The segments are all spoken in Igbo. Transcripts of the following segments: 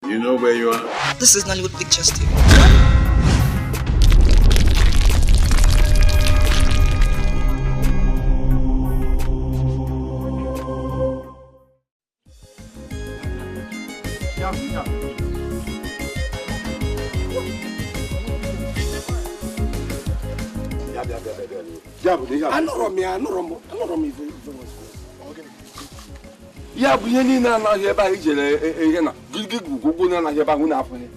You know where you are? This is Nollywood Pictures TV. Ya bụ ihe niile anaghị ebe anyị jere ihe na gị gwugwu na anaghị ebe ahụ na-afọ ya.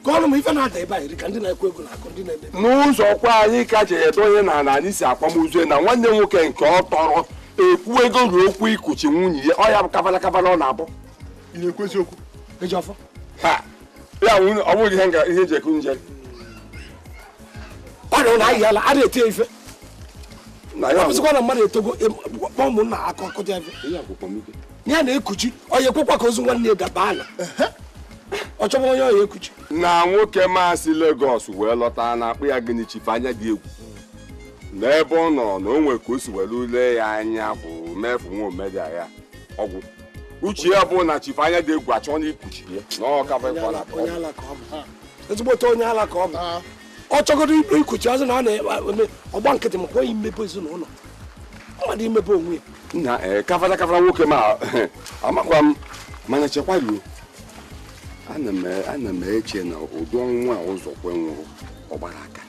Gọọnụ m ife na-ada ebe anyị ka ndị na-ekwu egwu na-akụ ndị na-eme. N'ụzọ ọkwa anyị ka jere edo onye na anyị si akwamozu na nwanne nwoke nke ọ tọrọ ekwu ego ruo okwu ikuchi nwunye ya ọ ya bụ kabala ọ na-abụ. Ị na-ekwu eziokwu? Eji ọfọ? Ha ya ọ bụghị ihe eji ekwu nje. Ọ na ahịa ala a na-ete ife. Ọbụzịkwa na mmadụ etogo ụmụnna akụkụ dị ebe. Ya na-ekuchi onye ekwekwa ka ozu nwanne ya daba ala. Ọ chọbụ onye ọya ekuchi. Na nwoke maasị Lagos wee lọta na-akpụ ya gịnị chife anya dị egwu. N'ebe ọ nọ na o nwere ka o si were ule ya anya bụ mefu nwa omedia ya ọgwụ. Uche ya bụ na chife anya dị egwu achọ na ikuchi ya. Onye ala ka ọ bụ. Ezigbote onye ala ka ọ bụ. Ọ chọgodo ikuchi azụ na ọ na-eme ọgba nkịtị maka onye imepe ezinụlọ. Ọ dị imepe onwe ya. Nna kafara nwoke ma amakwa m mana chekwaruo. Ana m eche na ụdị ọnwụnwa ụzọ kwe nwụrụ ọgbara aka.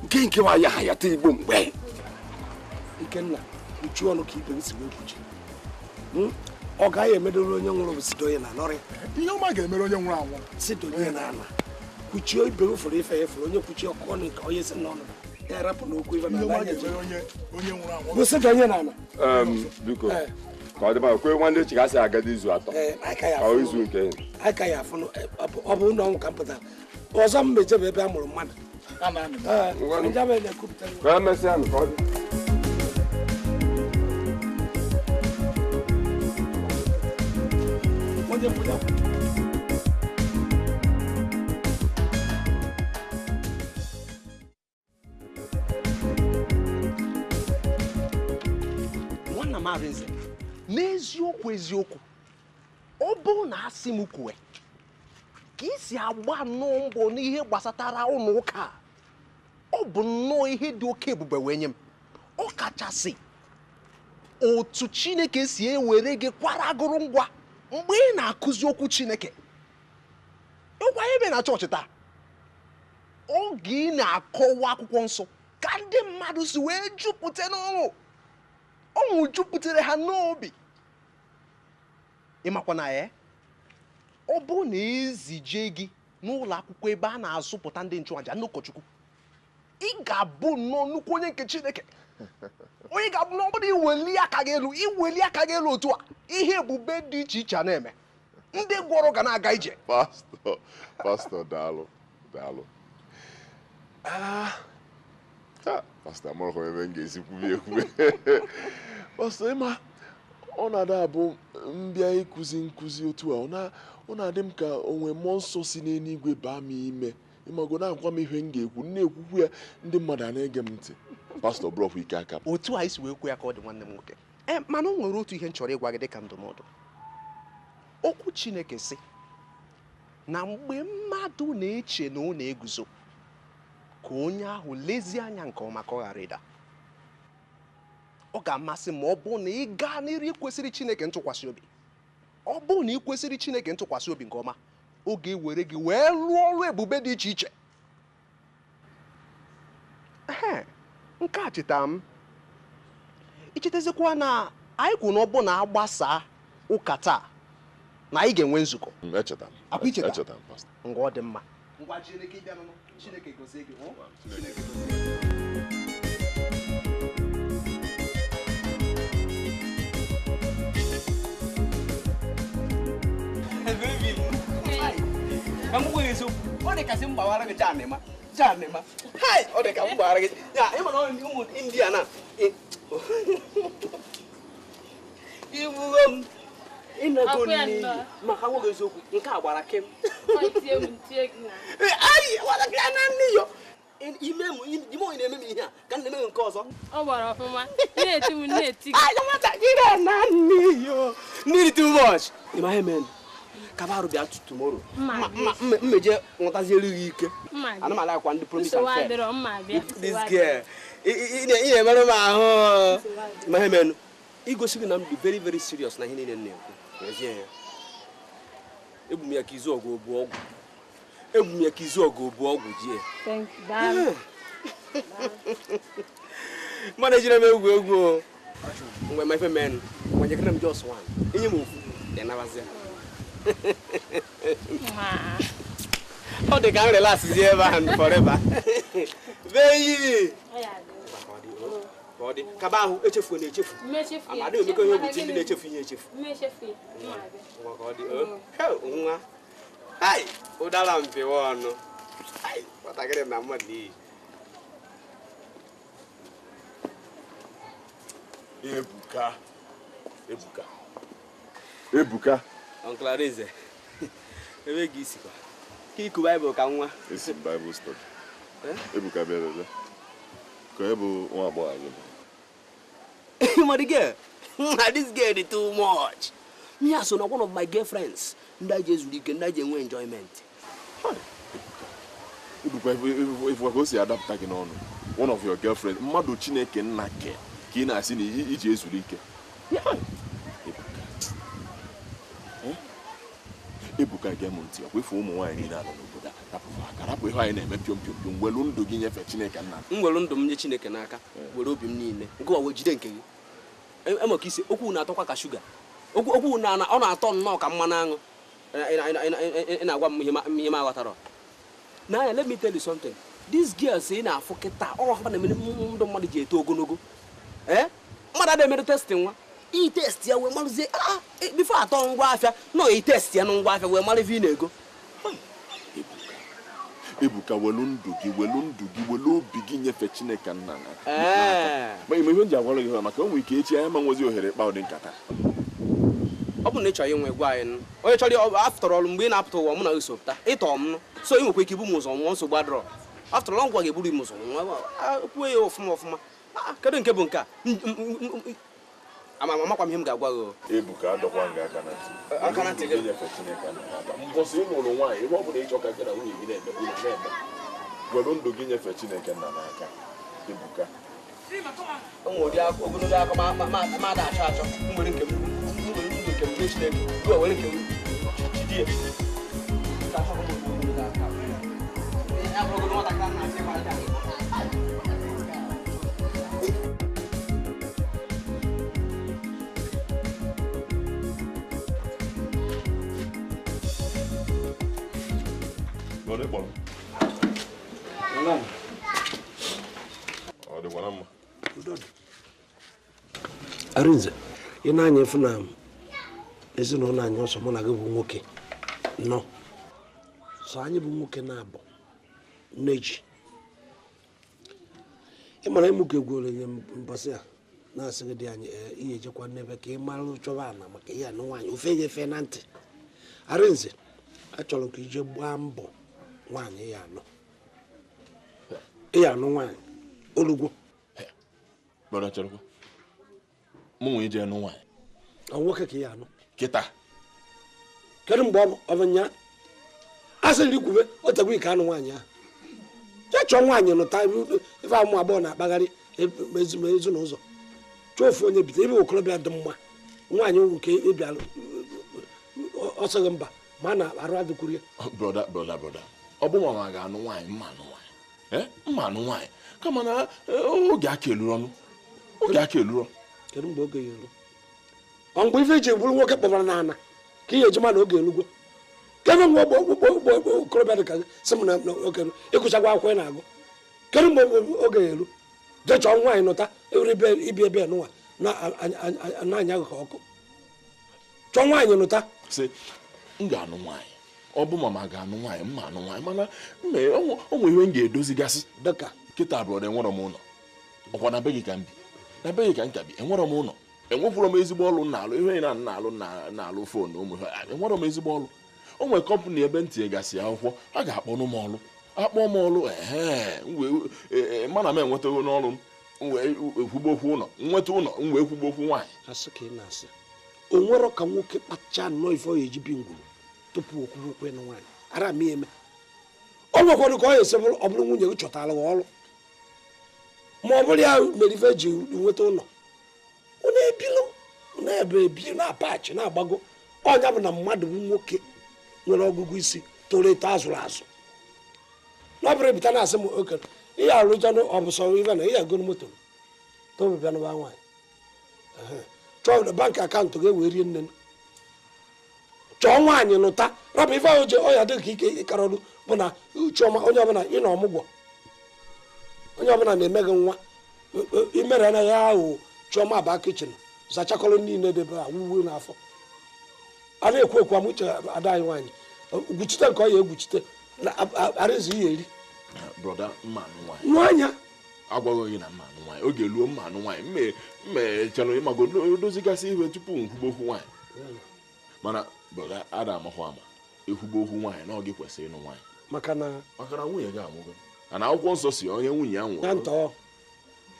Nke wa ya ha ya ta Igbo mgbe. Ikenna uchi ọnụ ka ibe si wee kuchi. Ọ gaghị emedoro onye nwụrụ bụ sido ya na lọrị. Ihe ọma ga-emere onye nwụrụ anwụ. Sido ya na ana. Kuchio ibe furu ife efuru onye kuchi ọkụ ọnụ ka onye si n'ọnụ. Ya rapụ n'okwu ife na onye nwụrụ anwụ. Bụ sido ya na ana. Biko. Ka ọ dị ma kwe nwanne Chika si agadi izu atọ. Ọ izu nke. Aka ya afụ ọ bụ ụlọ ọnwụ ka m pụtara. Ọzọ m mejebe ebe a mụrụ mmadụ. Ka emesịa ka ọ dị. Nwanna m Arinze, n'eziokwu ọ bụ na asị m kwuwe ka isi agba nnọọ mbọ n'ihe gbasatara ụlọ ụka ọ bụ nnọọ ihe dị oke ebube wee nye m ọ kachasị otu Chineke si ewere gị kwara agụrụngwa mgbe ị na-akụzi okwu Chineke ịgwa ebe na chọọchị taa oge ị na-akọwa akwụkwọ nsọ ka ndị mmadụ si wee jupụta n'ọṅụ ọṅụ jupụtara ha n'obi ịmakwa na ya ọ bụ na ezije gị n'ụlọ akwụkwọ ebe a na-azụpụta ndị nchụaja n'ụkọchukwu ị ga-abụ nnọọ nnukwu onye nke Chineke onye ga-abụ n'ọbụla iweli aka gị elu otu a ihe ebube dị iche iche na-eme ndị gwọrọ ga na-aga ije. Pastọ daalụ pastọ amarọkwa ebe m ga-esi kwubi ekwube. Pastọ ịma ọ na-ada abụ mbịa ịkụzi otu a ọ na-adị m ka onwe mmụọ nsọ si n'eluigwe baa m ime ịmago na-akwa m ihe m ga-ekwu na-ekwukwu ya ndị mmadụ a na-ege m ntị. Pastọ brọfụ ike aka m otu a isi wee kwu ya ka ọ dị nwanne m nwoke mana o nwere otu ihe m chọrọ ịgwa gị dịka ndụmọdụ. Okwu Chineke sị na mgbe mmadụ na-eche na ọ na-eguzo ka onye ahụ lezie anya nke ọma ka ọ ghara ịda. Ọ ga-amasị ma ọ bụ na ị gaa n'iru ikwesịrị Chineke ntụkwasị obi. Ọ bụ na ị kwesịrị Chineke ntụkwasị obi nke ọma ọ ga-ewere gị wee rụọ ọrụ ebube dị iche iche. Nke a cheta m ichetazikwa na anyị kwụ na ọ bụ na agbasa ụka taa na anyị ga-enwe nzukọ. Akwa icheta ngwa ọ dị mma ngwa Chineke bịa nụ Chineke gozie gị Chineke gozie kamu gue isu, oh dikasih mbawara ke jane ma, hai, oh dek kamu mbawara ke, ya, emang orang umur India na, ibu om, ini goni, makamu gue isu, engkau mbawara kem, oh tiek na, ay, mbawara ke anan nih yo, Imo ini ya, kan ini engkau so, oh mbawara apa mah, neti, ay, kamu tak kira anan nih yo, need too much, Imahe men. Kabaru bịa tomorrow. Mmeje nwetazie erighị ike. Ana m alakwa ndị promise and fair. This girl. Ị na-emere m ahụ. Ma he menu. Igosi gị na m dị very very serious na ihe niile na-ekwu. N'ezie ya. Ebu m ya ka izu ọgụ obu ọgwụ. Ebu m ya ka izu ọgụ obu ọgwụ jie. Thank you. Managing me egwu. When my men, when you can just one. In you move, then I was there. Oh, they can't relax ever and forever. Very. Body. Kabahu, Echi for nature. I'm not doing because you're nature for nature. Hi, Odalam Piwano. Hi, what I get my money. Ebuka. Uncle Arinze. Ebe gisi kwa. Ki ku Bible ka nwa. Esi Bible study. Ebuka bebe. Ko ebo nwa agbo agbo. My girl. This girl is too much. Me as one of my girlfriends. Ndai just weekend, ndai enjoy enjoyment. Ebuka if we go see adapt again on one of your girlfriends, Madu Chineke Nake. Kina asini iji ezuru ike. Ebuka gemonti akwefu ụmụ nwaanyị niile nọ n'obodo tapụwa aka rapụ ihe anyị na-eme piom ngwelu ndụ gị nyefe Chineke nna. Ngwelu ndụ m nye Chineke n'aka were obi m niile. Nke wa jide nke gị. Emeka isi okwu na-atọkwa ka sugar. Okwu na ọ na-atọ nnọọ ka mmanụ aṅụ. Ị na-agwa m ihe m aghọtara. Now let me tell you something. This girl say na afọ kịta ọ hapa na ndụ mmadụ ji eto ogologo. Mother they made testing one. E test ya we maluze before atọ ngwa afia no e test ya ngwa afia we malu vi nego. Ebuka welu ndụ gị welu obi gị nyefe Chineke nna na. Ma ime ihe nji agwara gị maka onwe ike echi anya ma nwozi ohere kpa ụdị nkata. Ọ bụ na ịchọ inwe gwa anyị onye chọrọ after all mgbe ị na-apụta ụwa mụ na usopụta ịtọ m so ị nwekwa ike ibu m ụzọ nwa nsogbu adọrọ. After all ngwa ga-eburu m ụzọ nwa kwuo ya ọfụma. Kedu nke bụ nke a? Amakwa m ihe m ga-agwa gị. Ebuka adọkwa nga aka na ntị gị nyefe Chineke nna. Mbọsị ịlụrụ nwaanyị ihe ọ bụla ịchọ ka gị na nwunye gị na-eme. Welu ndụ gị nyefe Chineke nna n'aka. Ebuka. Ụmụ dị aka ogologo aka ma achọ. Nwere nke m. Nke m Chineke. Gụọ were nke m. Jidie. Ka afọ m ogologo aka. Ya bụ ogologo aka na-asị ma aka. Gode bon. Ode kwana mma. Udod. Arinze, ina anya funa ezinụlọ anyị ọsọ mụ na gị bụ nwoke. No. So anyị bụ nwoke na-abụ. Neji. Ị mara ịmụ ka egwu ole mbọsị a na-asị gị dị anyị ihe ejekwa n'ebe ka ị mara chọba ana maka ihe anụ nwaanyị ofe efe na ntị. Arinze, achọrọ ka ije gbaa mbọ nwaanyị ya anụ nwaanyị olugbo. Bọrọ chọrọ mụ nwe ije anụ nwaanyị. Ọ nwoke ka ya anụ. Kịta. Kedu mgbe ọ bụ nya? Asị ndị kwube o tegbu ike anụ nwaanyị ahụ. Chọọ nwaanyị nụta ife amụ abụọ na-akpagharị ezinụzọ. Chọọ ofu onye bite ebe okorobịa dị mma. Nwaanyị nke ịbịa ọsọghị mba ma na arụ adịkwuru ya. Brother. Ọ bụ nwa ga-anụ nwaanyị mma anụ nwaanyị. Kama na oge aka eluru ọnụ. Kedu mgbe oge ya eru? Ọ mgbe ife eji bụrụ nwoke kpọbara n'ana ka ihe ejima na oge elugwo. Kedu mgbe okorobịa dị ka sị m na oge eru ịkụchakwa akwụkwọ ị na-agụ. Kedu mgbe oge ya eru? Jee chọọ nwaanyị nụta ibi ebe n'ụwa na-anya gị ka ọkụ. Chọọ nwaanyị nụta. Sị m ga-anụ nwaanyị. Ọ bụ mama ga-anụ nwaanyị mma anụ nwaanyị mana o nwere ihe m ga-edozigasị. Dịka kịta abụọ enwere m ụlọ. Ọkwa na be gị ka m bi. Na be gị ka m ka bi enwere m ụlọ. Enwekwuru m ezigbo ọrụ na-alụ ihe na-alụ fon ụmụ ha. Enwere m ezigbo ọrụ. O nwere kọmpani ebe ntị gasị akwụkwọ a ga-akpọnụ m ọrụ. Akpọ m ọrụ mana m enwetago n'ọrụ m wee ekwugbo okwu ụlọ nweta ụlọ m wee kwugbo okwu nwaanyị. Asị ka ị na-asị o nwere ka nwoke kpacha nnọọ ife ọ ga-eji bi ngwuru tupu okwu okwu na nwaanyị ara m eme ọ nwekwara ka ọ ya esebụrụ ọ bụrụ nwunye gị chọtara gị ọrụ ma ọ bụrụ ya mere ife ji nweta ụlọ ụnụ ebilu na-ebe ebi na-apachi na-agbago ọnya bụ na mmadụ bụ nwoke nwere ọgụgụ isi toro eto azụrụ azụ na ọ bụrụ ebita na-asị m oke ihe arụjanụ ọ bụ sọrọ ife na ihe agoro moto tobịbịa n'ụba nwaanyị chọọ na bankị akaụntụ ga-ewe rie nne chọọ nwaanyị nụta rapụ ife ahụ je ọya dị ka ike ịkara ọrụ bụ na Chioma onye ọbụla ị na ọmụgwọ onye ọbụla na-eme gị nwa imere anaghị ahụ Chioma aba kichin zachakọrọ niile debe awuwe n'afọ a na-ekwu ekwu amụche ada anyị nwaanyị gwuchite nke ọ ya egwuchite na Arinze ihe eri broda mmanụ nwaanyị agwaghị gị na mmanụ nwaanyị oge luo mmanụ nwaanyị mmechara ịmago dozigasị ihe tupu nkwugbo okwu nwaanyị mana broda ada amahụ ama ekwugbo okwu nwaanyị na ọ gị kwesịrị ịnụ nwaanyị maka na nwunye gị amụgo na akwụkwọ nsọ si onye nwunye ya nwụrụ ya ntọọ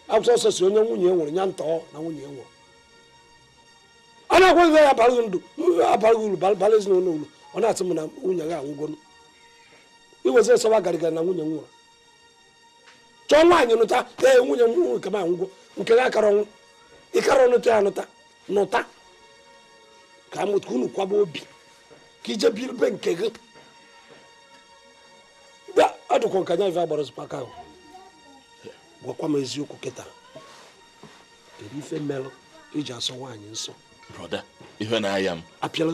akwụkwọ nsọ si onye nwunye nwụrụ ya ntọọ na nwunye nwụrụ a na-akwa ife ya abalị ndụ abalị uru balị ezinụlọ uru ọ na-atụ m na nwunye gị anwụgonu iwezi esoba garịgara na nwunye nwụrụ chọọ nwaanyị nụta ee nwunye nwụrụ nke m anwụgo nke gị akara ọnwụ ịkara ọnụta ya nụta ka amụta unu kwaba obi ka ije biribe nke gị adụkwa nke anya ife agbara zụpaka ahụ gwakwa m eziokwu kịta kedu ife merụ iji asọ nwaanyị nsọ broda ihe na-aya m apịala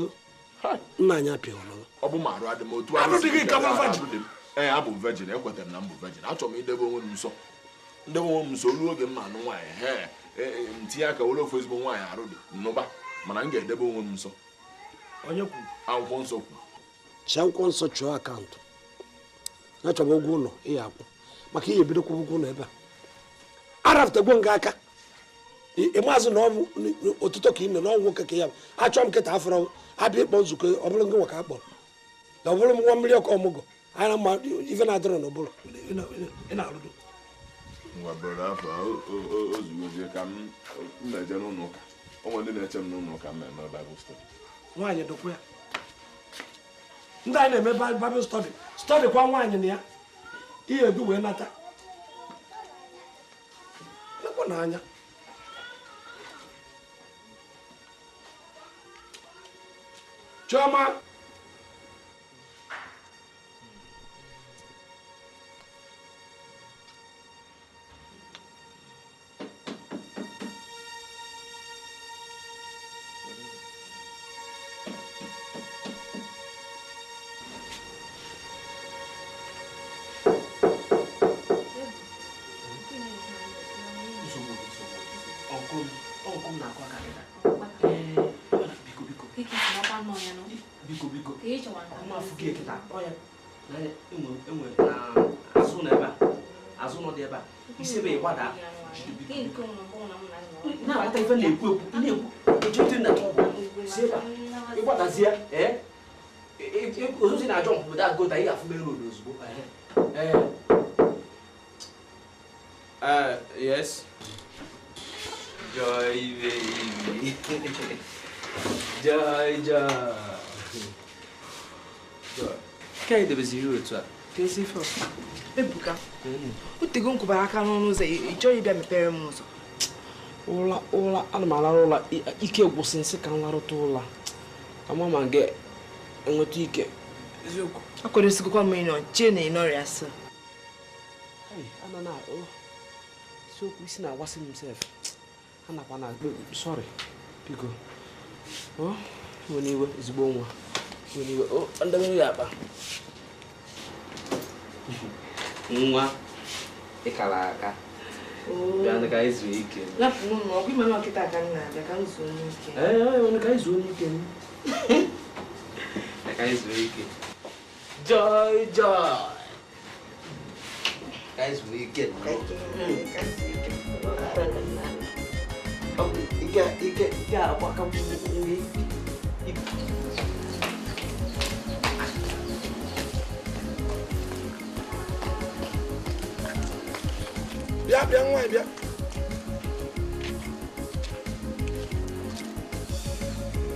nna anyị apịala ọ bụ marụ adị m otu arụ dị gị ka bụ virgin ee abụ m virgin ekwetara m na m bụ virgin achọrọ m idebe onwe m nsọ ndebe onwe m nsọ olu oge m ma anụ nwaanyị ntinye aka were ofu ezigbo nwaanyị arụ dị nnụba mana m ga-edebe onwe m nsọ onye kwuru akwụkwọ nsọ kwuru chi akwụkwọ nsọ chụọ akaụntụ ya chọba ụgwọ ụlọ ihe akwụ maka ihe ebidokwa ụgwọ ụlọ ebe a arapụtagwo nga aka ịmazị na ọbụ otuto ka ị nọ n'ọnwụ nwoke ka ya achọ m nkịta afọrọ abịa ịkpọ nzukọ ọ bụrụ ngị nwa ka akpọrọ na ọ bụrụ m nwa mmiri ọkụ ọmụgwọ anyị na mma ife na-adịrọ n'ụbụrụ ị na-arụdo ngwa bụrụ afọ ozugozie ka m na-eje n'ụlọ ụka onwe ndị na-eche m n'ụlọ ụka m na-eme Bible study nwaanyị dokwa ya ndị anyị na-eme Bible study kwa nwaanyị na ya ihe edu wee nata lekwa n'anya Chioma yes. Joy, baby. Joy. Ka ị debeziri otu a? Kezi ife ọsọ. Ebuka. Utego nkụbara aka n'ọnụ ụzọ ị chọghị ịbịa mepere m ụzọ. Ụla ana m alarụ ụla ike gwụsị nsị ka m larụta ụla. Ka mama ga enweta ike. Eziokwu. Akwadosigokwa m ịnọ chee na ịnọrịa asị. Ana na isiokwu isi na-agbasị m sef. Anakwa na sorry. Biko. Nwere iwe ezigbo nwa. Ndebere ya akpa. Nwa ịkara aka. Bịa ndị ka anyị zuo ike. Lapụ n'ụlọ ọgwụ ime na ọkịta aka m na-abịa ka m zuo n'ike. Onye ka anyị zuo n'ike m. Ka anyị zuo ike. Joy. Ka anyị zuo ike. Ike agbaka m nri. Bịa nwaanyị bịa.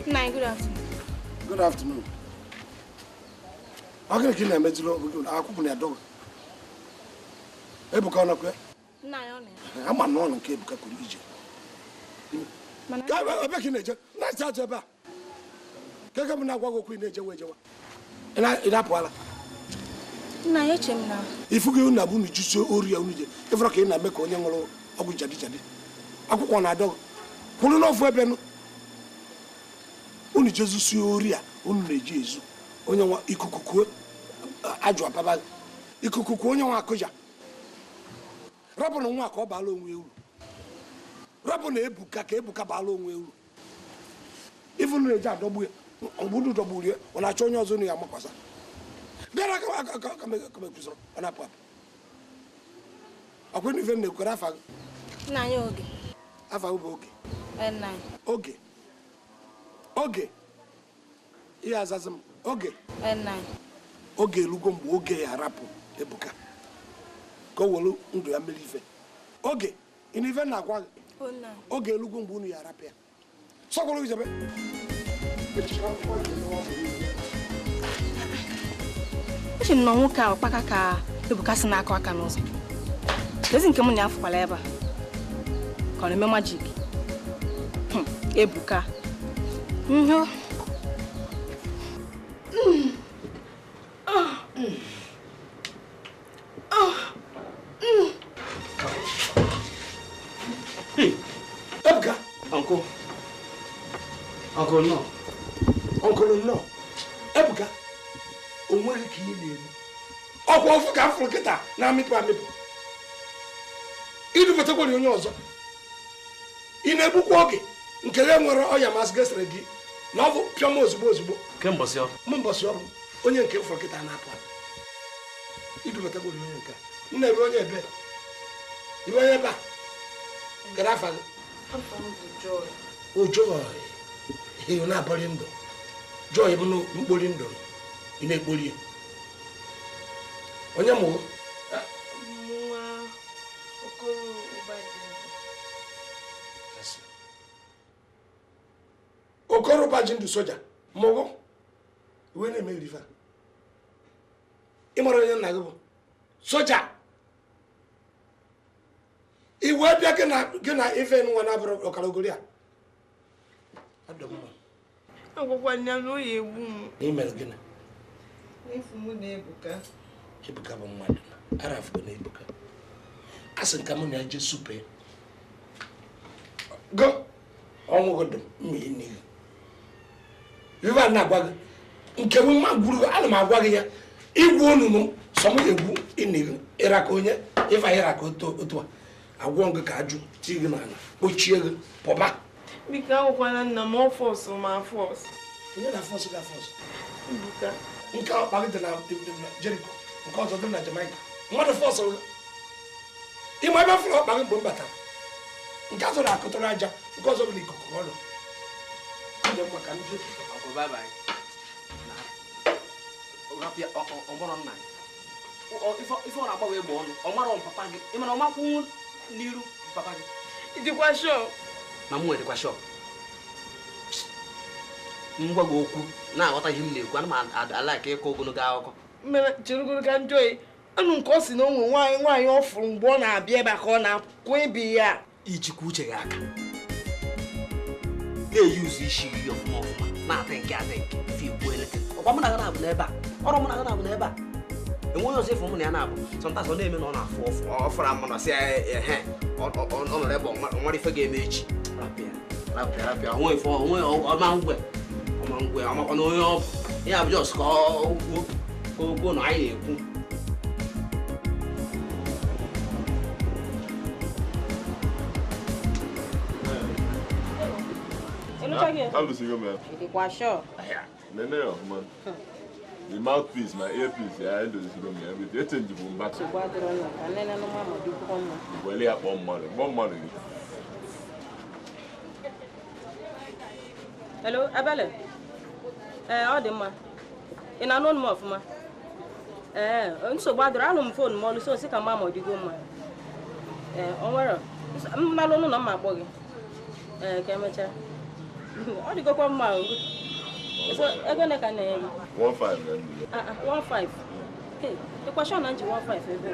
Nine, good afternoon. Good afternoon. Ogene kina mezilo akwụkwọ na dog. Ebuka na kwe. Nna ya ọ na. Ama no nke Ebuka kuru ije. Mana ka ebe ki na-eje na chacha ebe a. Ka ka m na-agwa gị okwu na-eje wejewa. Ina pụala. Nna ya eche m na. Ifugo unu abu n'jusi ori ya unu je. Ifra ka ị na-eme ka onye nwụrụ ọgwụ jadi. Akwụkwọ na dog. Kwuru n'ofu ebe nụ. Unu jezu si ori a unu na-eji ezu. Onye nwa ikuku kuo ajụ apaba. Ikuku kuo onye nwa akụja. Rapụ na nwa ka ọ baala onwe uru. Rapụ na Ebuka ka Ebuka baala onwe uru. Ifu na-eji adọgbu mgbudu dọgburu ya ọ na-achọ onye ọzọ ya amakwasa. Bịara ka mekwusoro ọ na-apụ apụ. Ọkwa n'ife na-ekwere afa gị. Nna ya Oge. Afa gị bụ Oge. Nna ya. Oge. Oge. Ihe azazi m. Oge. Nna ya. Oge elugo mgbe Oge ya arapụ Ebuka. Ka o welu ndụ ya mere ife. Oge. Ị na ife na-agwa gị. Oge elugo mgbe unu ya arapụ ya. Sọkwụrụ gị jebe. Echi nọ nwoke a ọkpaka ka Ebuka si na-akụ aka n'ụzọ. Ezi nke m na-afụkwala ebe a. Ka ọ na-eme majik. Ebuka. Ebuka. Uncle no. Uncle no. Ebuka. O nwere ka ị na-eme. Ọkwa ofu ka afụrụ kịta na-amịpụ amịpụ. Idubatakwara onye ọzọ. Ị na-egbukwa oge nke ya nwere ọya masị gesịrị gị na ọ bụ pịọm ozugbo. Kembọsị ọrụ. Mbọsị ọrụ onye nke fụrụ kịta na-apụ apụ. Idubatakwara onye nke a. Nna ebe onye ebe. Ibe onye ebe a. Kedu afa gị? Afọ m bụ Joy. O Joy. Ị na-abọrị ndụ. Joy bụ mkpori ndụ. Ị na-ekpori ya. Onye mụrụ? Nwa Okoro Ụbadị. Okoro Ụbadị ndụ soja. Mụrụ? Iwe na-eme irifa. Ị mara onye nna gị bụ? Soja. Iwe bịa gị na ife nwa na-abụrụ ọkara ogori a. Agwakwa nya na oyi egbu m. Imere gịnị? N'ifu mụ na Ebuka. Ebuka bụ mmadụ. Arafụ na Ebuka. Asị nka mụ na-eje supe. Go. Ọnwụgodị mmiri n'ihi. Ife a na-agwa gị. Nke bụ mma gwuru ana m agwa gị ya. Igwu onunu sọ m egwu ịnịgị. Ịraka onye. Ife a ịraka otu a. Agwọ gị ka ajụ. Ti gị n'ala. Kpochie gị. Pọba. Biko agwakwana nna m ọfọsụ ma afọsụ. Onye na-afọsụ gị afọsụ? Ebuka. Nke a ọkpa gị dị na Jericho. Nke ọzọ dị na Jamaica. Mmadụ fọsụrụ gị. Ịma ebe fụrụ ọkpa gị mgbe m batara. Nke azụ na-akụtụrụ aja. Nke ọzọ bụ na ikuku ọnụ. Ọ dị mma ka ndị Uncle bye bye. Rapia ọgbọrọ nna. Ife ọ na-agbanwe egbe ọnụ. Ọ mara papa gị. Ị mara ọ makwụ n'iru papa gị. Ịdịkwa shọ. Na mụ edikwa shọ. Ngwa gị okwu na-aghọta ihe m na-ekwu. Ana m ala ka ịkọ ogologo akụkọ. Mere cherugoro ka njọ ya. Anụ nke ọ si na onwe nwaanyị ọ fụrụ mgbe ọ na-abịa ebe a ka ọ na-akwụ ibi ya. Ijikwa uche gị aka. Na-eyi ụzọ isi gị ọfụma na-ata nke fi egwu eleke. Ọkwa mụ na gị na-abụ n'ebe a. Ọrụ mụ na gị na-abụ n'ebe a. Enweghị ọzọ ịfụ mụ na ya na-abụ. Sọntas ọ na-eme na ọ na-afụ ọfụrụ ama na sị ọ nọrọ ebe ọ nwere ife ga-eme echi. Rapịa. Onwe ọma ngwe ọmakwa na onye ọ bụ. Ihe a bụ jọs ka okwu na anyị na-ekwu. The mouthpiece, my earpiece, I do this room everything. You change the back. Well, yeah, one money. Hello, Abele. Ọ dị mma. Ị na-anụ m ọfụma? Nsogbu adịrọ anụ m fon m ọlụ so si ka mma ma ọ dịgo mma. O nwere. M nalụ ụnụ na mma akpọ gị. Ka emechaa. Ọ dịgokwa mma o. So ego ne ka na yen. 15 15. Hey, the question na 15 ebe.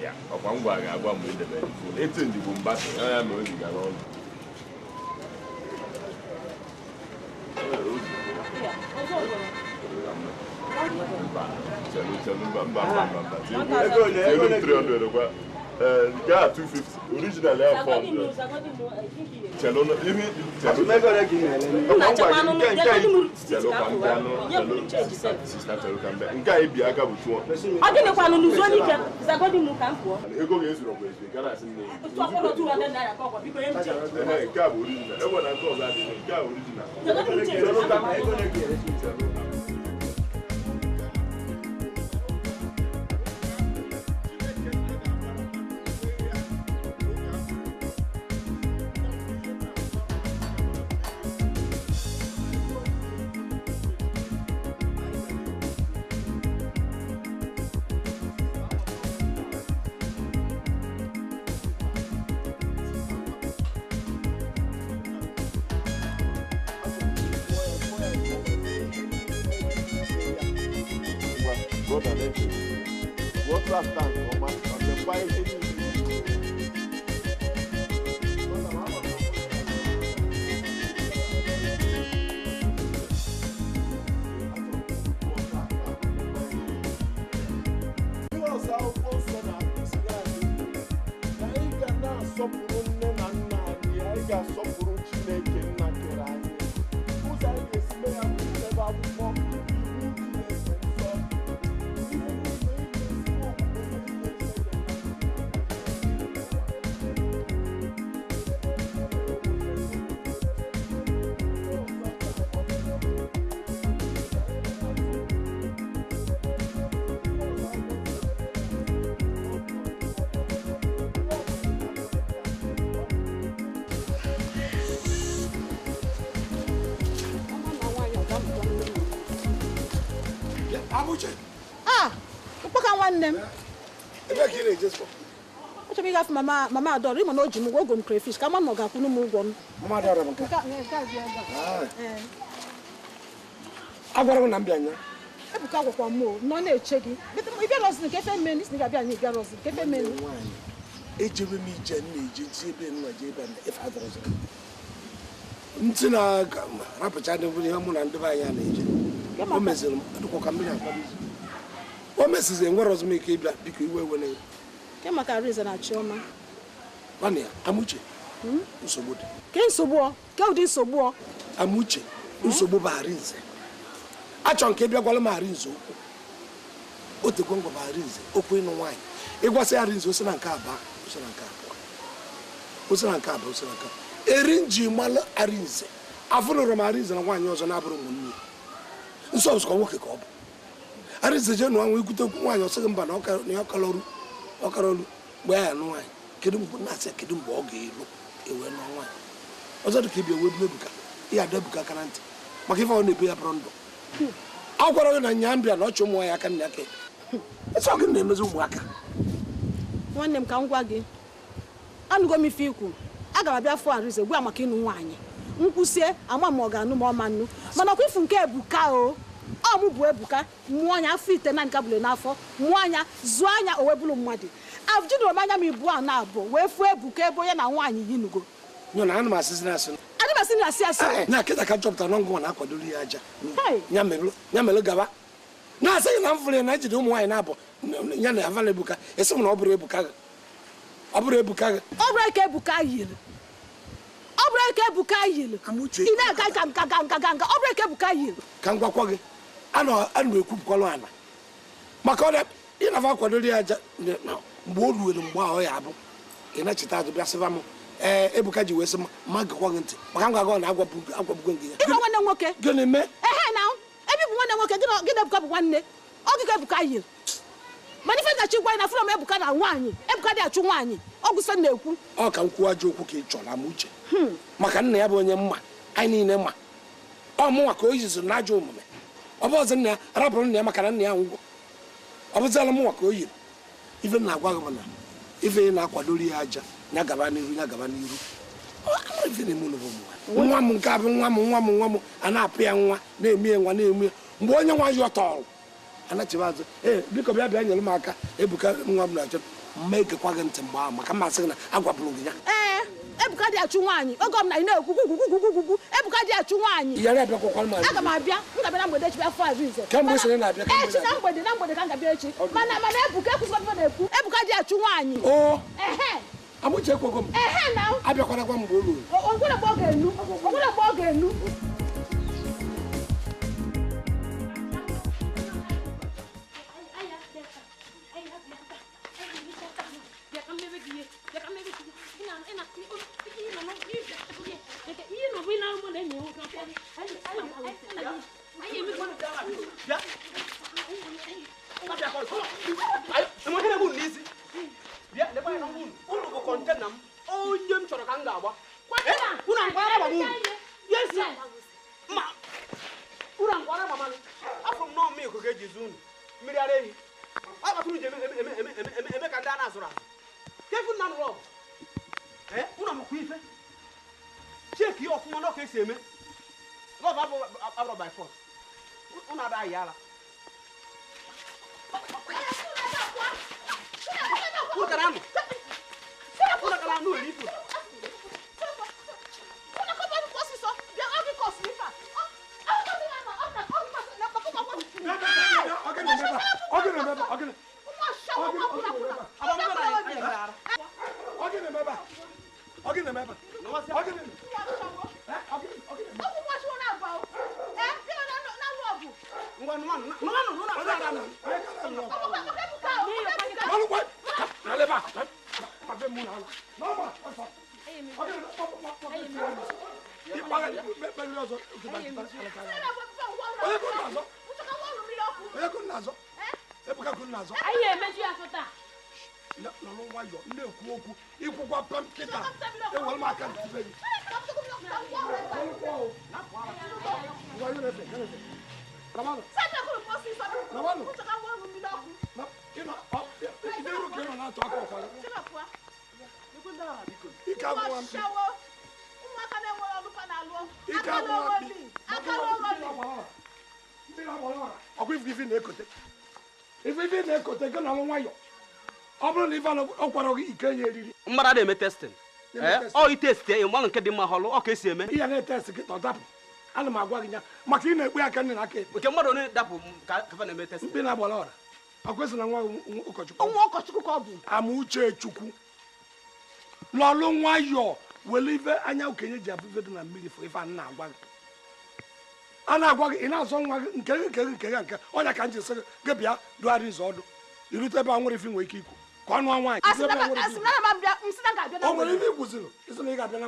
Yeah, ọkwa ngwa ga-agwa m idebe phone. Etu ndi bụ mbasa, ya ma ozi ga n'ọnụ. Got 250. Original air form. Cello no even cello. Sister cello can be. Nka e bia ka butu. Ade ne kwa no nuzo ni ke. Sagodi mu kan po. Ego ga ezuro ko esi. Kana sin ne. To akoro 200 naira ko ko bi ko yem che. Nka bụ original. Ego na nka ọza dị. Nka original. Sagodi mu che. Cello can ego na ke cello. Mama adore him no jimu go crayfish ka mama ga kunu mu gwo mama adore m ka agwara m na mbia nya ebuka akwụkwọ mo no na eche gị ibe rosin ke fe men ni ga bia ni ga rosin ke fe men ejebe mi je na eje ti ebe nwa je ebe na ife adoro zo nti na rapụcha ndị bụrụ ihe mụ na ndị be anyị na-eje o meziri m adụkwa ka mmiri akwa o mesizi enwere ọzọ m ike ịbịa biko iwe ewe na ya ke maka Arinze na Chioma Wanya Amuche nsogbu dị ke nsogbu ke ụdị nsogbu Amuche nsogbu bụ Arinze achọ nke bịa gwala m Arinze okwu o tekwe ngwa bụ Arinze okwu ịnụ nwaanyị ịgwasị Arinze o si na nke aba o si na nke abụọ o si na nke aba o si na nke eri nji malụ Arinze afụnụrụ m Arinze na nwaanyị ọzọ na-abụrụ ụmụnne nsọ ọzụkọ nwoke ka ọ bụ Arinze je nụọ nwa ikwute nwaanyị ọsịghị mba na ọkara olu mgbe ya nụ nwaanyị kedu mgbe na-asị kedu mgbe ọ ga-elu ewe nụ nwaanyị ọzọ dị ka ibi ewe bụ ebuka ihe ada ebuka aka na ntị maka ife ọ na-ebe ya bụrụ ndụ a gwara gị na nya mbịa na ọchụ ụmụ nwaanyị aka nna aka esi ọ gị na-emezi ụmụaka nwanne m ka m gwa gị anụgo m ife ikwu aga m abịa fụ Arinze gwa maka ịnụ nwaanyị nkwụsie ama m ọ ga-anụ ma ọma nnu mana ọkwa ifu nke ebuka ọ mụ bụ ebuka mụọ anya afọ ite na nkabụle n'afọ mụọ anya zụọ anya o webụrụ mmadụ ajụjụrụ m anya m ibu a na-abụ wee fụọ ebuka ebe onye na nwaanyị yinugo na ana m asịsị na asị na kịta ka chọpụtara na ngwa na-akwadoro ya aja ya melụ gaba na-asịghị na m fụrụ na ejide ụmụ nwaanyị na-abụ ya na avala ebuka esi m na ọ bụrụ ebuka gị ọ bụrụ eke ebuka yiri ị na-aga nga ọ bụrụ eke ebuka yiri ka m gwakwa gị ana m ekwupụkwalụ ana maka ọ ị na-afa akwadoro ya aja mgbe o ruwere mgbe ahụ ya abụ ị na-echeta azụ bịa sịba m ebuka ji wee sị ma gakwa gị ntị maka m ga-agwa na agwabụgo gị ya ịbụ nwanne nwoke gịnị mee na ebe bụ nwanne nwoke gị na ebuka bụ nwanne oge ka ebuka yiri mana ife na chikwa na fụrụ m ebuka na nwaanyị ebuka dị achụ nwaanyị ọgwụsọ na-ekwu ọ ka m kwuo ajọ okwu ka ị chọrọ ama uche maka nna ya bụ onye mma anyị niile ma ọ mụnwa ka o yiziri na ajọ omume ọ bụ ọzọ nna ya arapụrụ nna ya maka na nna ya ngwọ ọ bụziala mụnwa ka o yiri ife na-agwa gị na ife na-akwadoro ya aja ya gaba n'iru nwa m nke abụ nwa m a na-apụ ya nwa na-eme nwa na-eme mgbe onye nwa ya tọrọ anachiba azụ biko bịa nyere m aka Ebuka nwa m na-achọ mma egekwa gị ntị mgbe ahụ maka mmasị gị na agwabụrụ gị ya Ebuka dị achụ nwaanyị oge ọ bụla ị na-ekwu gwugwugwugwugwu Ebuka dị achụ nwaanyị yara abịakwakwa m aga m abịa na mgbede echi bịa fọ Arinze kemgbe sịrị na-abịa echi na mgbede ka m ga-abịa echi mana Ebuka ekwusịkwa na-ekwu Ebuka dị achụ nwaanyị amụche ekwogo m na abịakwara gwa mgbe olu onwere mgbe ọ ga-enu onye m chọrọ ka m ga-agba afọ m nọọ mmiri ka eji zu unu mmiri ara ehi akpatụrụ ji eme ka ndị a na-azụrụ azụ kefu nna nụrụ ọgụ unu amakwa ife cheki ihe ọfụma n'ọka esi eme lọv abụrụ by force unu ada ayi ala ụkara anụ eri ifu mmadụ na-eme testin ọ itesti ya mmanụ nke dị mma họlụ ọ ka esi eme ihe na-etesti gị tọdapụ ana m agwa gị ya maka ị na-ekpe aka nne na aka ekpe nke mmadụ onye dapụ ka kafa na-eme testin mkpi na-agbara ọra akwesị na nwa ụkọchukwu nwa ụkọchukwu ka ọ bụ Uche Chukwu n'ọlụ nwayọọ were ife anya okenye ji abụ ife dị na mmiri fụ ife a na-agwa gị a na-agwa gị ị na-azọ nwa gị nke nke ọnya ka m ji sị gị bịa dugharị nzọ ọdụ irute ebe a nwere ife nwere ike ikwu ka ọnụ nwaanyị o nwere ife ikwụziri isi na ị ga-abịa na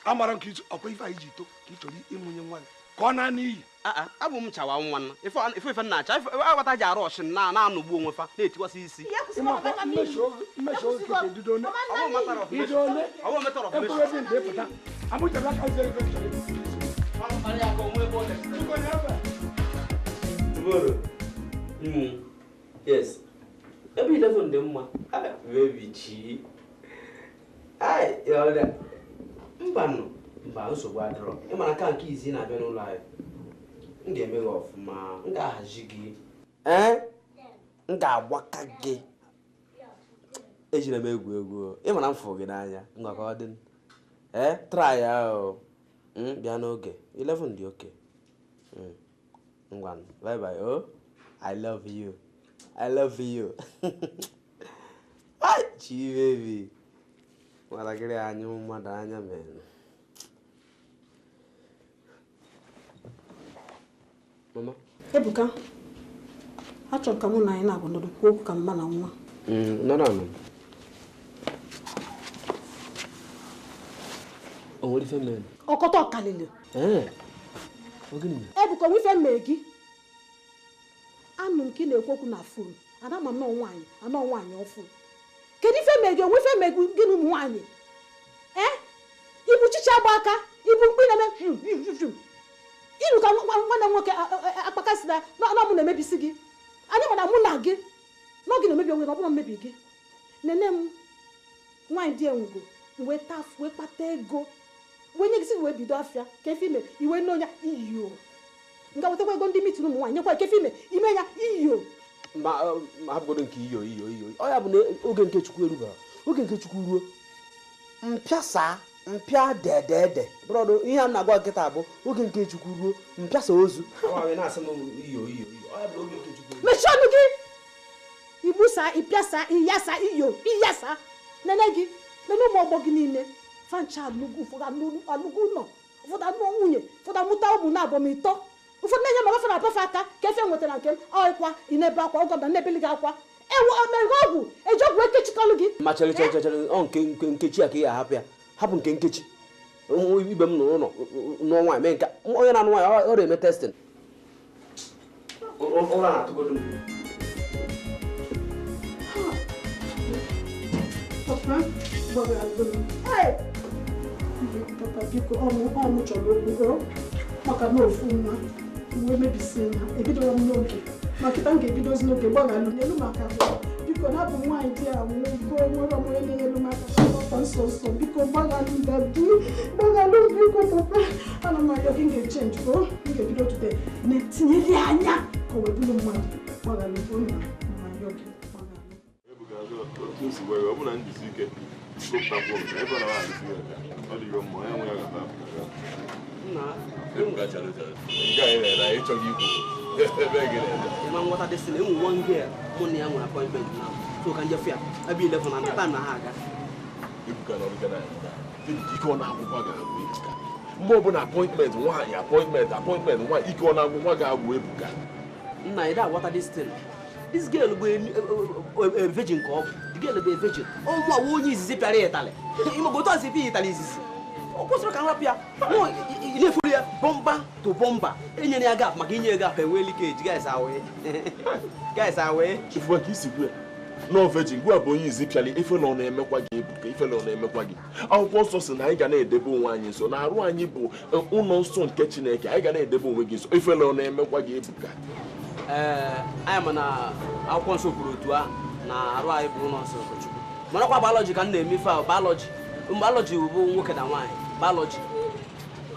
amara nke ọkwa ife anyị ji ito ka ị chọrọ ịmụnye nwa gị ka ọ na-ana iyi abụ m chawa nwa nna ife na-acha agbata ji arụ ọchị na-anụgbu onwe fa na-etikwasị isi yes ebe ile dị mma bebichi mba nsogbu adịrọ ịmara aka nke izi na-abịa n'ụlọ anyị m ga-eme gị ọfụma m ga-ahazi gị m ga-agbaka gị ejiri m egwu ịmara m fụrụ gị n'anya ngwa ka ọ dị try ahụ bịa n'oge 11 dị oke ngwa bye bye I love you hi chi baby nwatakịrị anyị mmadụ anya mere mama Ebuka achọrọ ka mụ na anyị na-abụ nọdụ kwuo okwu ka mma na nwa nọ o nwere ife mere ọkọta ọkalili Ebuka nwe ife mee gị anụ nke na-ekwu okwu na fon ada ma nọ nwaanyị ọfụ kedu ife mee gị onwe ife mee gị na ụmụ nwaanyị ibu chicha agba aka ibu mkpi na-eme iru ka nwanne nwoke akpakasị na ọmụ na-emebisi gị anyị mana mụ na gị na oge na-emebi onwe gị ọ bụrụ mmebi gị nene m nwaanyị dị enwugo wee tafu wee kpata ego wee nye gịsị wee bido afịa kefe ime iwe n'onya iyo nga wetakwa ego ndị mitin ụmụ nwaanyị nyekwa kefe ime ya iyo ma hapụgodo nke iyo ọ ya bụ na oge nke Chukwu erubara oge nke Chukwu ruo mpịa dedede brọdụ ihe a na-agwa nkịta bụ oge nke Chukwu ruo mpịasa ozu mechie ọnụ gị igbusa ịpịasa ịyasa iyasa nene gị nene ụmụ ọgbọ gị niile fancha alụgụ ụfọdụ alụgụ ụlọ ụfọdụ anụ nwunye ụfọdụ amụta ụmụ na-abụọ ma ịtọ ụfọdụ na-enye ma gafere apọfe aka ka efe nwetara nke m ọịkwa ị na-ebe akwa ọgọ na na-ebeli gị akwa ewu omere ọgwụ eji ọgwụ ekechikọlụ gị ma chere ọ nke nkechi a ka ị ga-ahapụ ya hapụ nke nkechi ibe m nụrụ ụlọ nụọ nwaanyị mee nke onye na-anụ nwaanyị ọ na-eme testin ụra na-atụgodo m papa biko ọmụ chọrọ okwu maka na ofu nwa wee mebisie ya ebidoro m n'oge ma kịta m ga-ebidozi n'oge gbaghalụ n'elu maka biko na abụ nwaanyị dị anwụgo nwere ọmụnye na-enyelu maka ọkọ nsọ biko gbaghalụ biko papa ana m arịọ gị ga-echenji o m ga-ebido tude na-etinyeli anya ka o wee bụrụ mmadụ gbaghalụ bụ na arịọ gị nghọta destin enwe nwa ihe mụ na ya nwere apọintment na so ka njefe ya ebe 11 na time na ha aga mgbe ọbụla apọintment nwaanyị apọintment nwaanyị ike ọ na-agwụ ga-agwụ Ebuka nna ị da-aghọta destin this girl bụ a virgin ka ọ bụ the girl bụ a virgin ụmụ onye izizi pịara ya ịtalị ịmagoto ọzi pi ịtalị izizi ọ kwụsịrị ka nrapụ ya na-efuru ya bọmba to bọmba enyere ya gap maka inye ya gap enwe likeji guys awee ifuwa ka isi gwe no virgin gwa bụ onye izi pịali ife na ọ na-emekwa gị Ebuka ife na ọ na-emekwa gị akwụkwọ nsọ si na anyị ga na-edebe onwe anyị nso na arụ anyị bụ ụlọ nsọ nke Chineke anyị ga na-edebe onwe gị nso ife na ọ na-emekwa gị Ebuka anyị ma na akwụkwọ nsọ kwuru otu ahụ na arụ anyị bụ ụlọ nsọ nke Chukwu marakwa biology ka m na-eme ife ahụ biology bụ nwoke na nwaanyị biology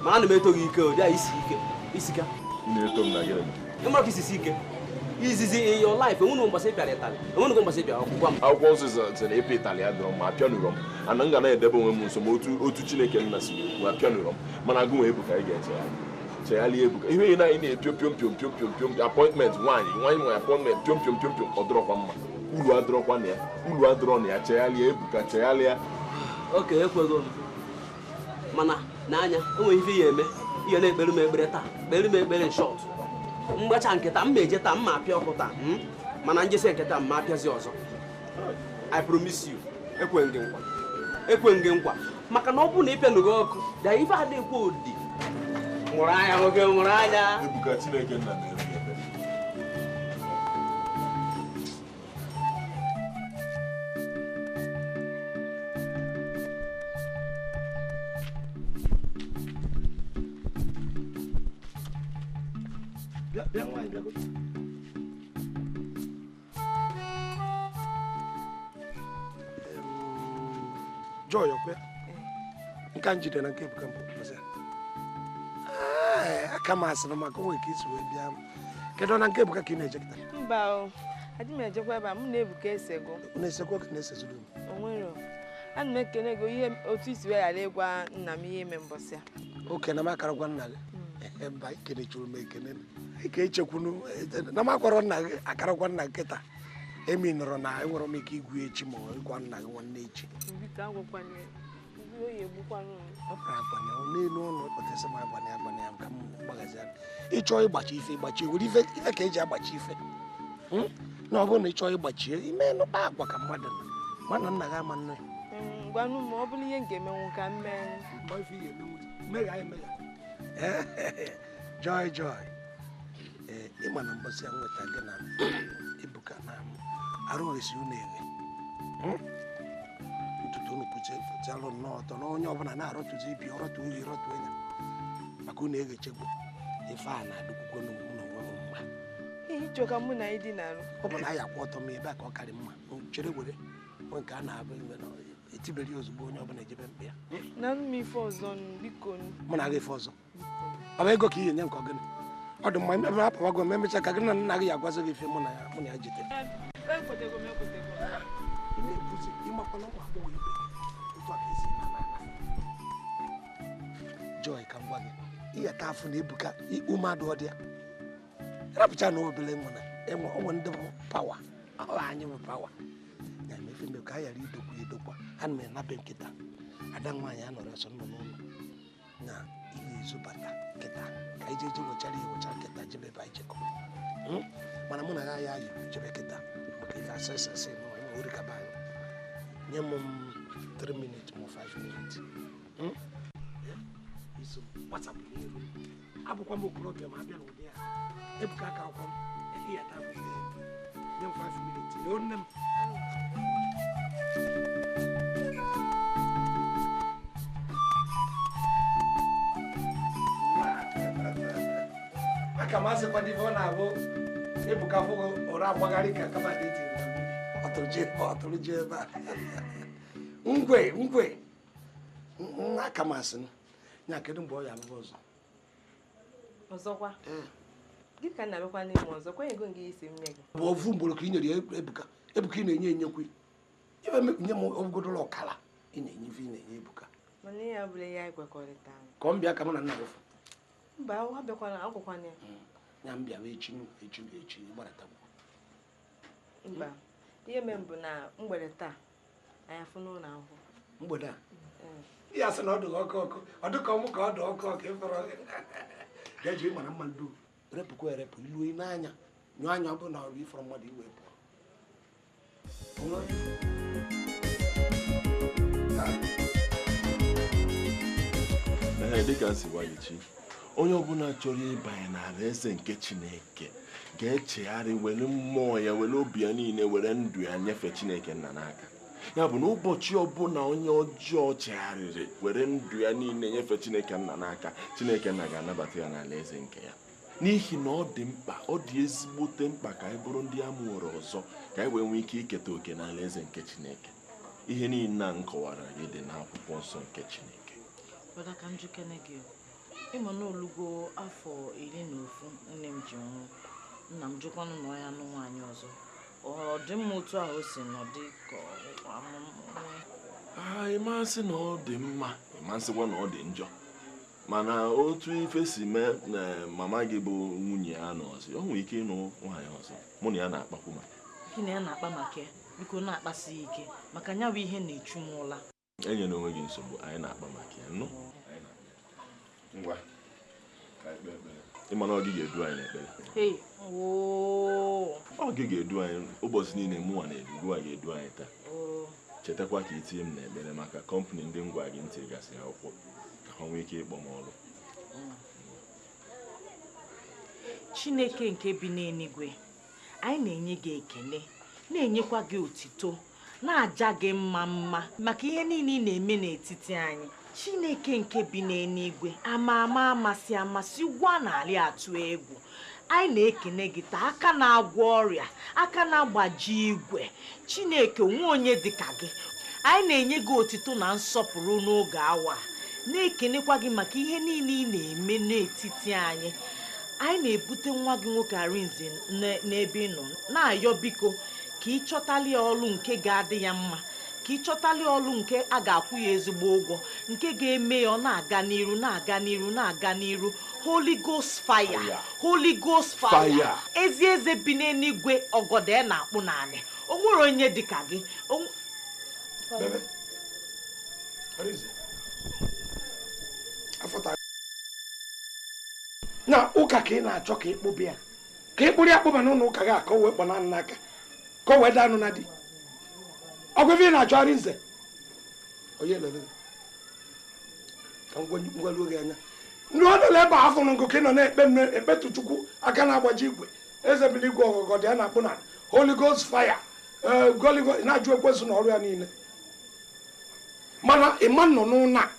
mana ana m eto gị ike ụdị a isi ka ịmara ka isisi ike izizi in your life enwere mgbasa ịpịara ịtalị enwere mgbasa ịpịara ọgwụgwa m akwụkwọ nsọ sị na ịpị ịtalị ya dịrọ ma apịanụrọ m ana m ga na-edebe onwe m nso ma otu Chineke nna si wee apịanụrọ m mana agụ nwe Ebuka anyị ga-echegharị Ebuka ihe onye anyị na-epio piom apọintment nwaanyị nwe apọintment piom ọ dịrọkwa mma uru adịrọ na ya chegharịa Ebuka chegharịa oke ekwego m mana n'anya enweghị ife ya eme ihe na-ekpere m ekpere taa kpere m ekpere shọt mgbacha nkịta m ma eje taa m ma apịa ọkụ taa mana njesi nkịta m ma apịazi ọzọ I promise you ekwe gị nkwa maka na ọ bụrụ na ịpịanụghị ọkụ da ife adịghị ekwe odi mụrụ anya nwoke mụrụ anya Ebuka Chineke nna na-eme Joy okwe nke njide na nke Ebuka mbụ aka masị na maka onwe ka isi wee bịa kedu na nke Ebuka ka ị na-ejekta mba o adị m ejekwa ebe a m na Ebuka esego na-esekwa ka na-esezuru m onwere ana m ekene go ihe otu isi wee ghara ịgwa nna m ihe eme mbọsị a oke na m akarakwa nna gị mba ikenechuru m ekene ike ichekwunu na m akwara nna gị akarakwa nna nkịta emi nọrọ na enwere m ike igwu echi ma ịgwa nna gị nwanne echi n'elu ụlọ kpọtasị m agbana ya ka m gbagazi ịchọọ ịgbachi ife ịgbachi were ife ka eji agbachi ife na ọ bụrụ na ịchọọ ịgbachie ime nụkpa agwa ka mmadụ mana nna gị ama nne gwanụ ma ọ bụrụ ihe m ga-emenwu ka m mee joy ịma na mbọsị ya nweta gị na Ebuka na arụghịsi unu eghe ntutu unu pụtalụ nnọọ ọtọ na onye ọbụla na-arọtụzi ibi ọrọtụ oyi rọtụ enya maka unu eghechegbu ife a na-adụkwukwo n'onwe m mma ịchọka mụ na ịdị na-arụ ọ bụ na anyị akwụ ọtọ ma ebe a ka ọ karị mma chere were nwekwe nke a na-abụ ime na etiberi ozugbo onye ọbụla ejebe mkpe ya na mma ife ọzọ biko mụ na gị ife ọzọ ọ bụ ego ka ihe nye nke ọgịnị ọ dị mma ebe apụwago ma emecha ka gị na nna gị ya agwazi gị ife mụ na ya jite na-ebuzi ịmakwana ụmụ agbọghọ ibe otu a ka esi Joy ka m gwa gị ihe ka afọ na-ebuka umeadụ ọ dị ya rapụcha na obele enwe ndị bụ pawa anyị bụ pawa ya mefe mbe ka a ghara idokwa a na m enabe nkịta ada nwaanyị a nọrọ ọsọ nọ n'ụlọ na ihe ezubata nkịta ka ije wechara nkịta jebe ebe anyị jekọ mana mụ na ya ya yi jebe nkịta maka ife asịsịsị orikaba anyị nye m 3 minutes ma 5 minutes iso WhatsApp n'iru abụkwa m okorobịa ma abịa n'ụdị ya ebuka aka akwụkwọ m ihe ata bụ nye m 5 minutes lee nne m aka m asịkwa n'ife ọ na-abụ ebuka fụgo ụra agbagharị ka kaba dị eti ọtụrụ ji ebe a ngwe aka m asị nya kedu mgbe ọ ya abụọ ọzọkwa gị ka na-abịakwa n'ime ọzọ kwenye ego nga isi m nye gị bụ ofu mgboro ka ị nyere ebuka ị na-enye enyekwu ibe nye m ogodola ọkara ị na-enye ife ị na-enye ebuka mana ihe ọ bụla ya ekwekọrịta ka ọ mbịa ka mụ na nna gị fụ mba ọ bịakwana akwụkwana ya ya m bịawa echi gbarata mba ihe mere bụ na mgbede taa anyị afụ n'ụlọ akwụkwọ mgbede a ihe asị na ọdụ ọkụ ọdụka ọmụ ka ọdụ ọkụ ịfọrọ ya ji mara mma ndo repụkwa erepụ ilu n'anya nyụọ anya ọ bụ na ọrụ ịfọrọ mmadụ iwe pụọ dịka si gwayichi onye ọbụla chọrọ ịbanye n'ala eze nke Chineke ga-echegharị were mmụọ ya were obi ya niile were ndụ ya nyefee Chineke nna n'aka ya bụ na ụbọchị ọbụla onye ọjọọ chegharịrị were ndụ ya niile nyefee Chineke nna n'aka Chineke nna ga-anabata ya n'ala eze nke ya n'ihi na ọ dị mkpa ọ dị ezigbote mkpa ka anyị bụrụ ndị amụrụ ọzọ ka anyị wee nwee ike iketa oke n'ala eze nke Chineke ihe niile a nkọwara gị dị n'akwụkwọ nsọ nke Chineke ka njikene gị ịma na olugo afọ 11 nne m ji nwụrụ nna m jụkwanụ na ya nụ nwaanyị ọzọ ọ dị mma otu ahụ o si nọdị ka ịmasị na ọ dị mma ịmasịkwa na ọ dị njọ mana otu ife si mee na mama gị bụ nwunye ya n'ọzọ o nwere ike ịnụ nwaanyị ọzọ mụ na ya na-akpakwu maka gị na ya na-akpa maka ya biko na-akpasi ike maka nya bụ ihe na-echu m ụla enye na onwe gị nsogbu anyị na-akpa maka ya nụ ngwa ịma na ọ gị ga-edu anyị n'ekpere ọ gị ga-edu anyị ụbọchị niile mụnwa na-edu a ga-edu anyị taa chetakwa ka itinye m n'ekpere maka kọmpanị ndị ngwa gị ntị gasịrị akwụkwọ ka ha nwee ike ịkpọ m ọrụ Chineke nke bi n'eluigwe anyị na-enye gị ekele na-enyekwa gị otito na-aja gị mma maka ihe niile ị na-eme n'etiti anyị Chineke nke bi n'eluigwe ama amasị gwa narị atụ egwu anyị na-ekene gị taa aka na-agwọ ọrịa aka na-agbaji igwe Chineke nwe onye dịka gị anyị na-enye gị otito na nsọpụrụ n'oge awa na-ekenekwa gị maka ihe niile ị na-eme n'etiti anyị na-ebute nwa gị nwoke Arinze n'ebe ị nọ na-ayọ biko ka ị chọtali ọlụ nke ga-adị ya mma ka ị chọtali ọlụ nke a ga-akwụ ya ezigbo ụgwọ nke ga-eme ya ọ na-aga n'iru Holy Ghost fire ezi eze bi n'eluigwe ọgọdọ na-akpụ naanị o nwere onye dịka gị na ụka ka ị na-achọ ka ịkpụba ya ka ịkpụrụ ya kpụba n'ụlọ ụka gị a ka o wee kpọ na n'aka ka o wee daa anụ na di ọgwụ ebe ị na-achọ Arinze onye lere ka ngwalu oge anya ndị ọdụla ebe afọ ngụ ka ị nọ na-ekpetu Chukwu aka na-agbaji igwe eze bili igwe ọgọgọ dị ya na-akpụ na Holy Ghost fire na-ajụ ekwesu na ọrụ ya niile mana ịma nọ n'ụlọ a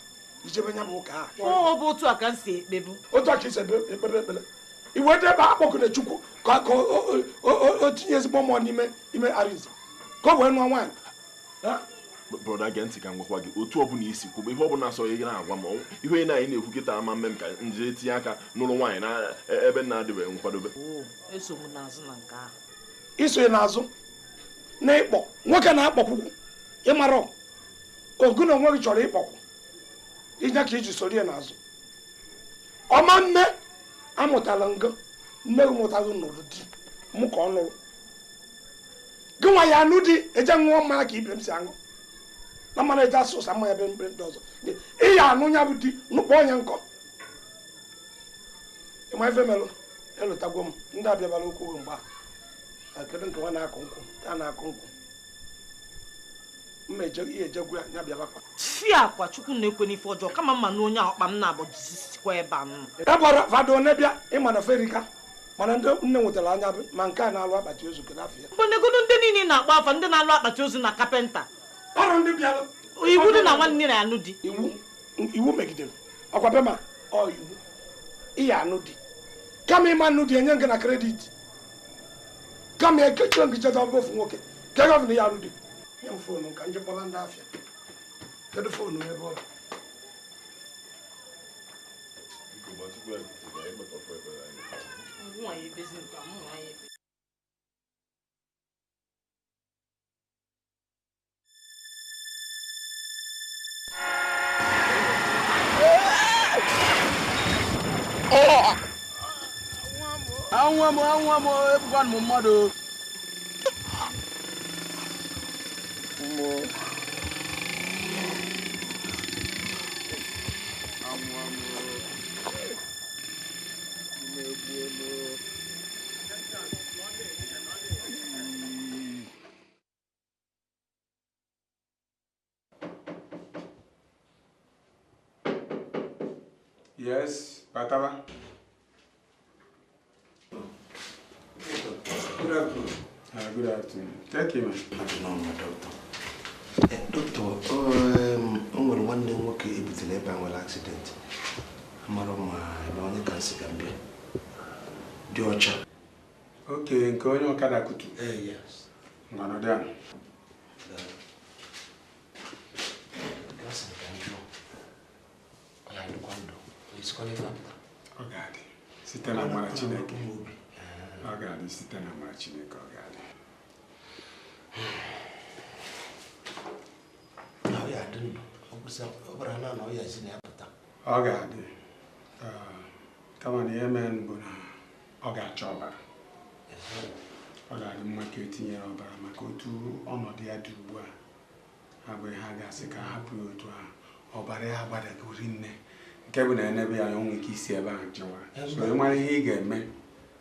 ijebe nya bụ ụka ha ọ bụ otu a ka m si ekpebu otu a ka isi ekpere iwe ebe akpọkụrụ Chukwu ka o tinye ezigbo mmụọ n'ime Arinze ka o wee nụọ nwaanyị Brother Genti ka ngwakwa gị otu ọbụla isi kwụ ihe ọbụla asọ ị na-agwa m ihe na anyị na-ekwu kịta ama mme m ka nje tinye aka n'ụlọ nwaanyị na ebe na-adịbeghị nkwadobe iso n'azụ na ịkpọ nwoke na-akpọkwụ ịmara ogu na onwe gị chọrọ ịkpọkwụ inye ka iji soro ya n'azụ ọma mme amụtala ngo nne gị mụtaghị nụrụ di mụ ka ọ nụrụ gị nwa ya anụ di eje ṅụọ mmanya ka ibe m si aṅụ na mmanụ eje asụsa mmanya ebe mbe ndị ọzọ ịya anụ ya bụ di nụkpọ onye nkọ ịma ife melụ elụtagwo m ndị abịabala okwu gị mgbe a kedu nke nwa na-akụ nkwụ a na-akụ nkwụ mma ihe ejegwu ya bịabakwa fi akwa Chukwu na-ekwe n'ife ọjọọ kama mma na onye ọkpa m na-abụ jisikwa ebe a nọ ebara fado nebịa ịma na ferika mana ndị nne nwetara anya ma nke a na-alụ akpati ozu n'afọ ya mgbenegodo ndị niile na-akpọ afa ndị na-alụ akpati ozu na kapịnta ọrụ ndị bịara iwu dị na nwanne na anụ di iwu megidere ọkwa be ma ọ iwu ihe anụ di kama ịma anụ di enye gị na kredit kama ekechie gị cheta ọbụfu nwoke ke gọvanọ ya anụ di nye m foonu ka njikpọba ndị afịa kedu foonu ebe ọ anwa mo ebukwan mo mmadụ Yes, Pataba. Good afternoon. Good afternoon. Take him. No, my doctor. Doctor, o nwere nwanne nwoke ebutere ebe a nwere accident. Amara ma ebe onye ka nsi ka mbịa. Dị ọcha. Okay, nke onye ọkada kutu. Yes. Ngano dị anụ. Gasị ka njọ. Ọ ya dịkwa ndụ. Isikọla ife apụta. Ọ ga-adị. Site na amara Chineke. Ọ ga-adị site na amara Chineke ọ ga-adị. Ọ ya dị ndụ. Ọ bụrụ na ọ ya esi na ya pụta. Ọ ga-adị. Kama na ihe mere bụ na ọ ga-achọ ọbara. Ọ ga-adị mma ka etinyere ọbara maka otu ọnọdụ ya dị ugbu a. Ha bụ ha ga-asị ka hapụ ya otu ahụ. Ọbara ya gbadagori nne. Nke bụ na enebe ya onwe ike isi ebe ahụ jewa. So ị mara ihe ị ga-eme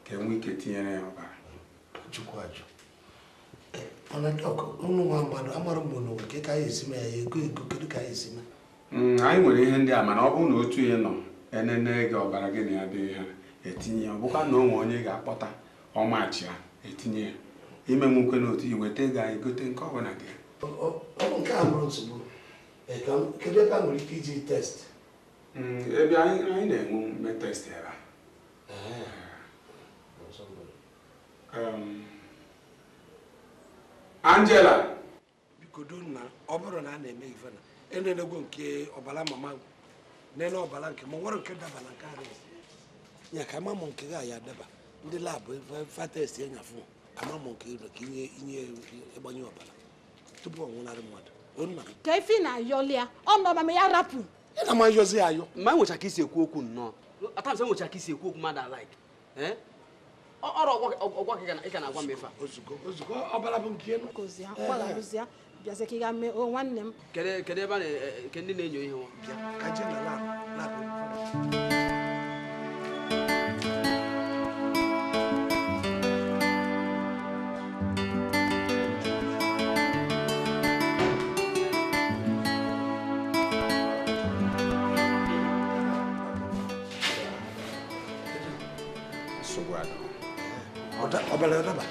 ka enwe ike tinyere ya ọbara. Chukwu ajụ. Mana dọk, unu nwa mmadụ amara m na nwoke ka anyị esi mee ya ego kedu ka anyị esi mee? Anyị nwere ihe ndị a mana ọ bụrụ na otu ihe nọ enene gị ọbara gị na ya dị ha etinye ya. Ọ bụkwa na onwe onye ga-akpọta ọmachi ya etinye ya. Ime m nkwe n'otu iweta ego anyị gote nke ọ bụla gị. Ọ bụ nke a bụrụ nsogbu. Kedu ebe a nwere ike iji test? Ebe anyị na-enwe mme test ebe a. Angela. Bikodo na ọ bụrụ na a na-eme ife na enenegwo nke ọbara mama nene ọbara nke ma nwere nke dabara nke Arinze ya ka amamụ nke ga ya daba ndị labụ fa test ya nyafụ amamụ nke ka inye ịgbanye ọbara tupu ọ nwụnarị mmadụ onna ka ife na-ayọlịa ọ nọ ma ya rapụ ị na-ama yọzi ayọ mma enwecha ka isi ekwu okwu nnọọ atamsị enwecha ka isi ekwu okwu mmadụ alike ọrụ ọgwa ị ka na-agwa m ife ozugbo ọbara bụ nke enu kozia gbalarụzia bịazi ka ị ga mee nwanne m kedu ebe a nke ndị na-enyo ihe nwa bịa ka je na lab ọbara daba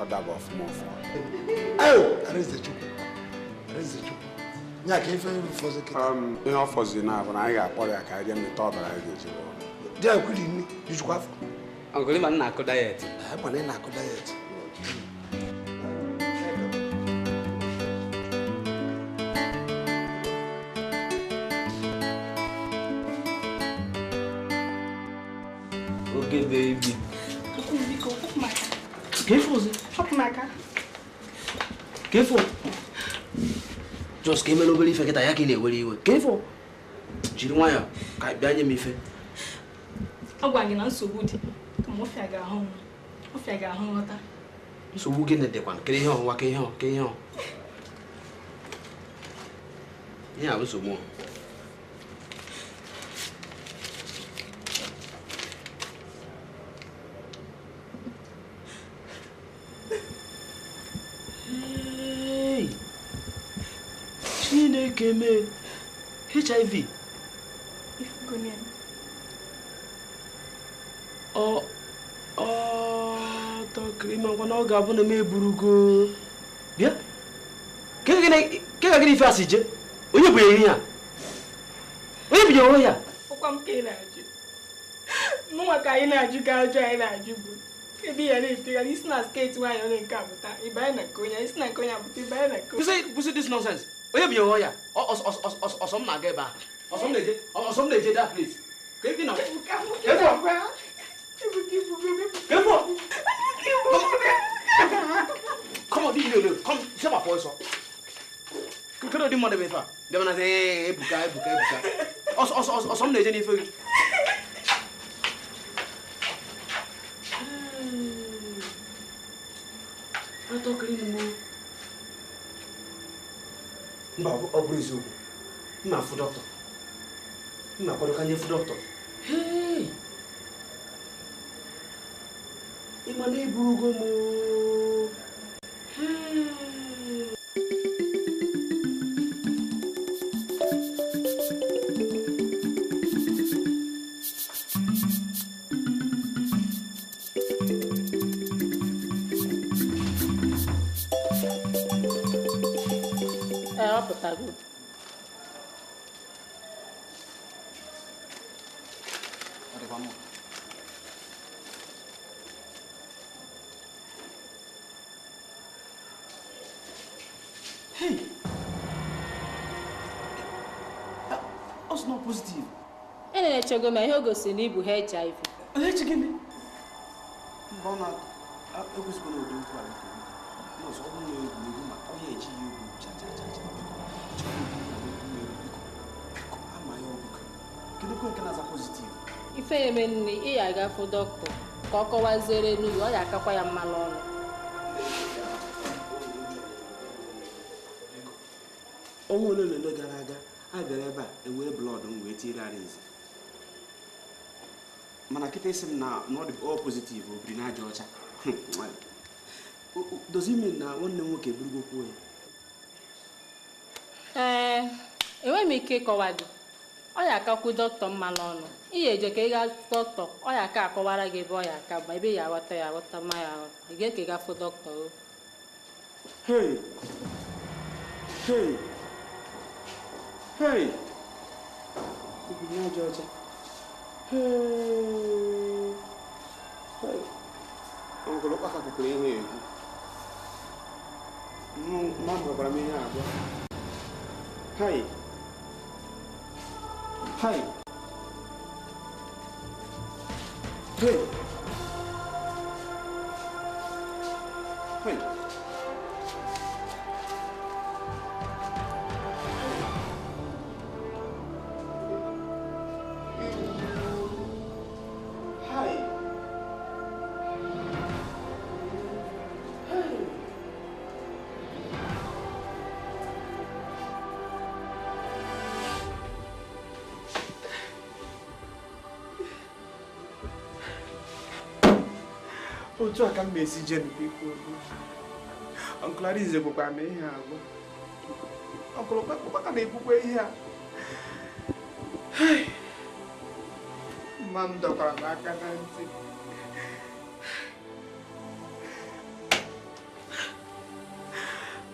Ọ daba ọfụma ọfụma. Arinze Chukwu nya ka ife fọzọ kịta Ihe ọ fọziri na abụ na anyị ga-akpọrọ ya ka anyị jee mmeta ọbara anyị ga-eji rụọ. dị a kwiri nri ijikwa afọ ọgụlị ma na-akụ dayet mana ị na-akụ dayet Okay, baby. Careful. Just came over if I get a yakini where you were. Careful. Chirwaya, I beg me. I'm going on so good. Come off, I got home. Off, I got home. So who can the one? Can you walk in? Can you? Yeah, I was so more. Hey, Chineke me HIV. Takrima wana oga bu na me burugo. Bia? Ke ga gini fi asije? Onye bu eri a? Onye bi o ya? Okwa mke na aju. Nwa ka ina aju ka aju ina aju bu. Ebi ya le fi ali sna skate wa yo nka buta. Ibai na konya, isna konya buta ibai na ko. You say this nonsense. Onye bi o ya? Osom na ga ba. Osom leje that place. Ke bi na. Come on, no. Come, say my voice up. Can I do more than that? They wanna say, "Buka." Or some legend for you. I talk anymore. Babu, obrizo. Ma food doctor. Ma kodo kanye food doctor. Hey. Imane burugo mo. Apụta good. Hey! That's not positive. Na-echego ma ihe o gosiri na ibu HIV. Echi gịnị? Mbona ekwesịghị na ụdị otu a nke nọọsụ ọ bụrụ na egwu ma ọ ya eji ya egwu cha. Ama ya ọbụka. Kedu kwa nke na-aza positive? Ife eme nne ị ya agafu dọkịta ka ọ kọwaziere n'uyi ọ ya akakwa ya mma n'ọnụ. Ọnwa ole gara aga a bịara ebe a ewere blọọdụ m wee tiere Arinze. Mana kịta isi m na ọ dị all positive o biri n'aja ọcha. Does it mean na nwanne m nwoke burugokwu ya? Enweghị m ike ịkọwa gị. Ọ ya akakwu dọkịta mma n'ọnụ. Ị ya eje ka ị gaa dọkịta ọ ya aka akọwara gị ebe ọ ya aka ma ebe ya aghọta ma ya aghọta. Ị ga-eke gafụ dọkịta o. Hey! Obi n'aja ọcha. Hey! Ọgụlụ kpaka kwukwere ihe egwu. Mmadụ gwakwara m ihe abụọ. Hey! Hey! Otu aka m na-esi je n'ikwu okwu. Uncle Arinze bụkwa na ihe agwụ. Uncle Kpakpaka na-ekwukwa ihe a. Mma m dọkwara m aka na ntị.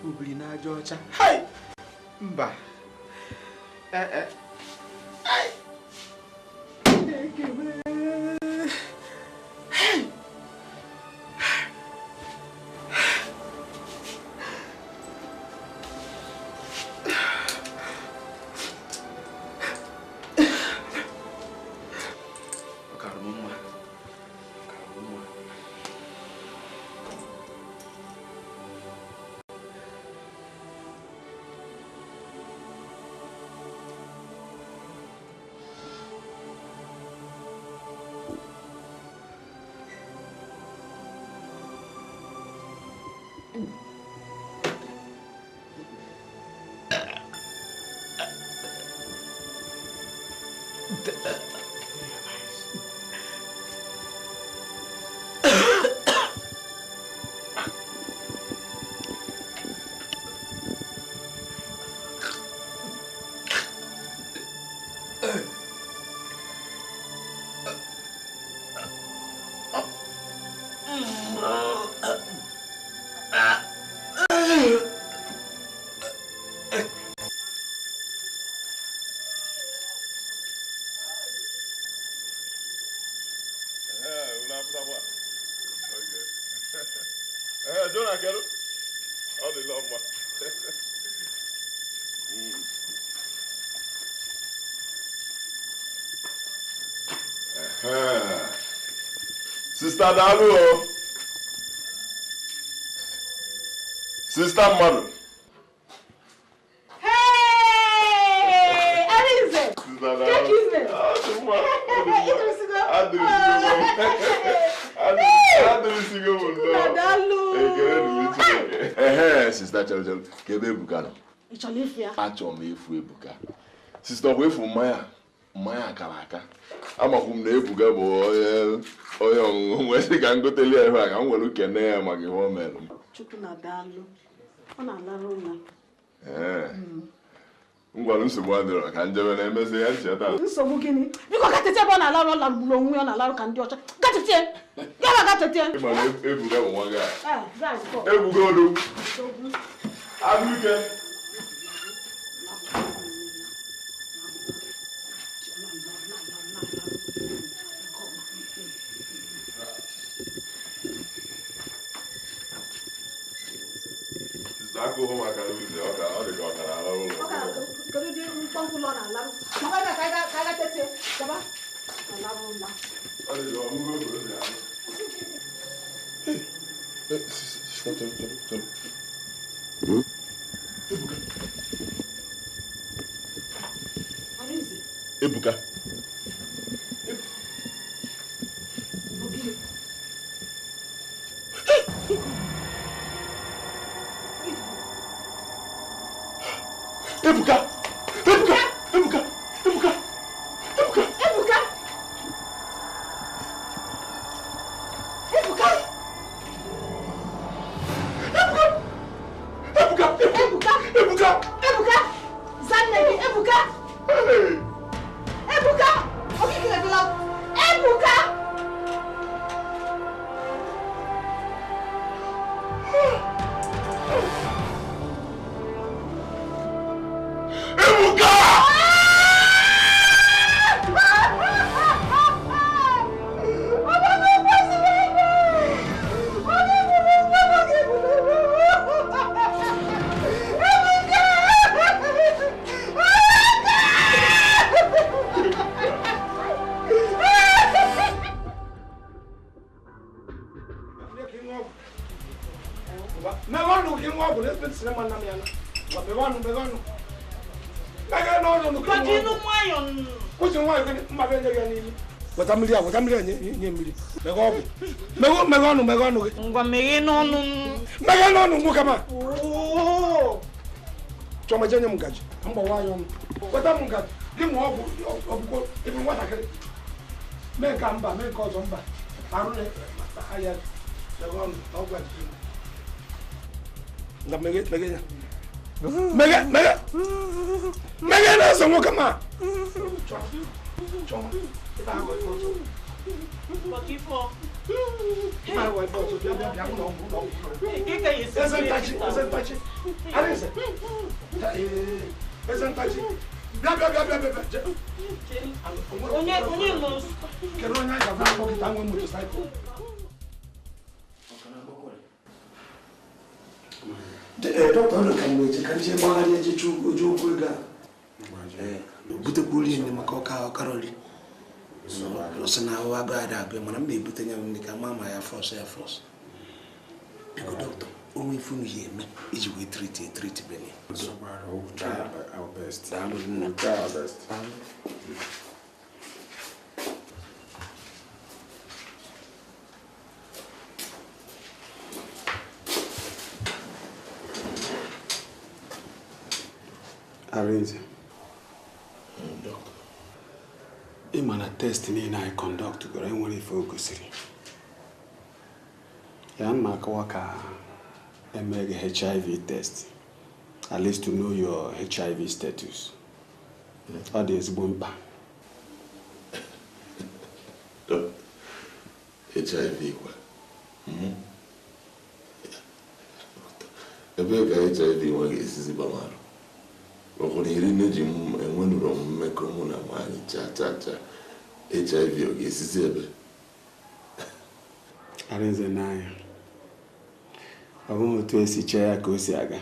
Obiri n'aja ọcha. Mba. Sister Dalu, Sister Mother. Hey, Arinze. Sister Dalu. Sister Chalo, kebe Ebuka. Achọ m efu Ebuka. Sister kwa efu mmanya akara aka. Amakwụ m na Ebuka bụ onye ọṅụṅụ nwesị ka ngoteli ya ebe a ka m nwere kene ya maka ihe o mere m. Chukwu na daalụ. Ọ na-alara ụlọ. Ngwara nsogbu adịrọ ka njebe na-emezi ya ncheta. Nsogbu gịnị? Biko gatete ebe ọ na-alarụ ọla gburu onwe ya ọ na-alarụ ka ndị ọcha. Gatete! Yaba gatete! Ịmana Ebuka bụ nwa gị a. Ebuka odo. Agụike. Aku home akan lose the order. All the got an allow. Can you do one pull on a love? Kaga tete. Kaba. Allow na. All the go move go there. Stop. Ebuka. Ebuka! Ebuka! Ebuka! Ebuka! Ebuka! Ebuka! Ebuka! Ebuka! Ebuka! Ebuka! Ebuka! Zanegi Ebuka! Ebuka! Okike Ebuka! Ebuka! Watamlia nye mmiri. Mego ọnụ gị. Ngwa meghe n'ọnụ. Meghe n'ọnụ ngwu kama. Chọma jenye m ngaji. Mgbawa ya ọnụ. Weta m ngaji. Gị mụọ ọgwụgwọ ebe nwatakịrị. Mee nke mba, mee nke ọzọ mba. Arụ na ahịa mego ọnụ ọgwụ ajiji. Nga meghe ya. Meghe na-eso nwoke kama. Chọma. So now I got that when I'm able to make a mama ya force. Because doctor, only from here, is we treat Benny. So we'll try our best. We'll try our best. Arinze. Doctor. ịma na test niile anyị conduct gara enwere ife o gosiri ya mma akọwa ka eme gị HIV test at least to know your HIV status ọ dị ezigbo mkpa. HIV kwa ebe ka HIV nwa ga-esizi gbamarụ ọkwụrụ iri na-eji enwenụrụ mmekọ mụ na nwaanyị cha HIV ọ ga-esizi ebe Arinze n'anya ọ bụghị otu esi chee ya ka o si aga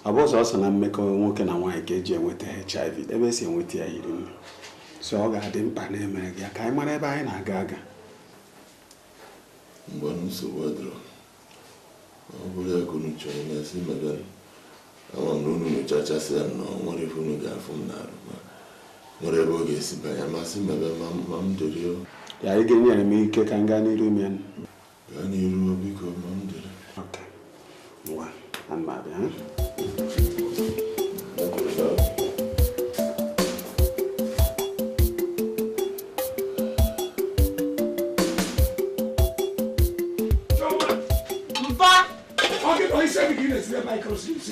ọ bụ sọsọ na mmekọ nwoke na nwaanyị ka eji enweta HIV ebe esi enweta ya yiri nne so ọ ga-adị mkpa na emere gị ka anyị mara ebe anyị na-aga aga mgbe nsogbu adịrọ ọ bụrụ ya ka unu chọrọ na-esi mebe ama m na unu nyochachasị ya na nwere ife unu ga-afụ m n'arụ ma nwere ebe ọ ga-esi banye masị mebe ma m dịrị ya ị ga-enyere m ike ka m gaa n'iru ime ya gaa n'iru biko ma m dịrị ngwa ana m abịa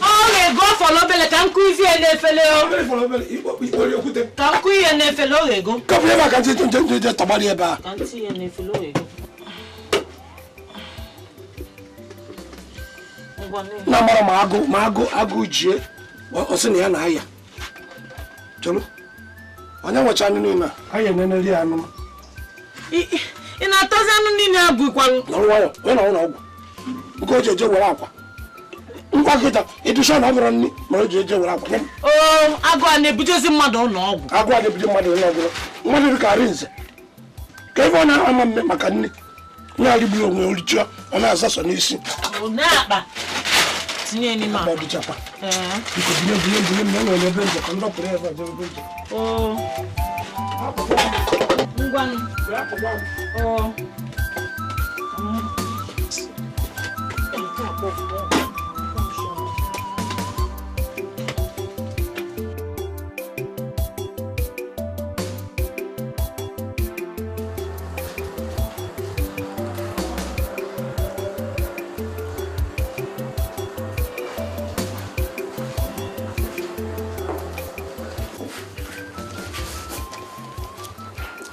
ọ ga-ego fọlọ obele ka nkụ izi ya n'efele ka nkụ ihe n'efele ọ ga-ego kapụ ebe a ka ntị tọgbara ebe a ka ntị ihe n'efele ọ ga-ego na mara ma agụ jie ọ sị na ya na-aya chọrọ onye nwecha anụ niile anya eneneri anụ ị na-atazi anụ niile abụkwanụ na nwayọ onye na ụlọ ọgwụ nke o ji eje were akwa ngwa kịta ịdụcha na ọ bụrụ nri ma o ji eje were akwa agụ a na-ebujezi mmadụ ụlọ ọgwụ agụ a na-ebuje mmadụ ụlọ ọgwụ mmadụ dị ka Arinze ka ebe ọ na-ama mme maka nne onye arigburu onwe oricha ọ na-azasọ n'isi na-akpa tinye n'ime akpa ọdịchakwa biko binye m na enwere ebe nje ka m dọpụrụ ebe ọjọọ ebe nje ngwanụ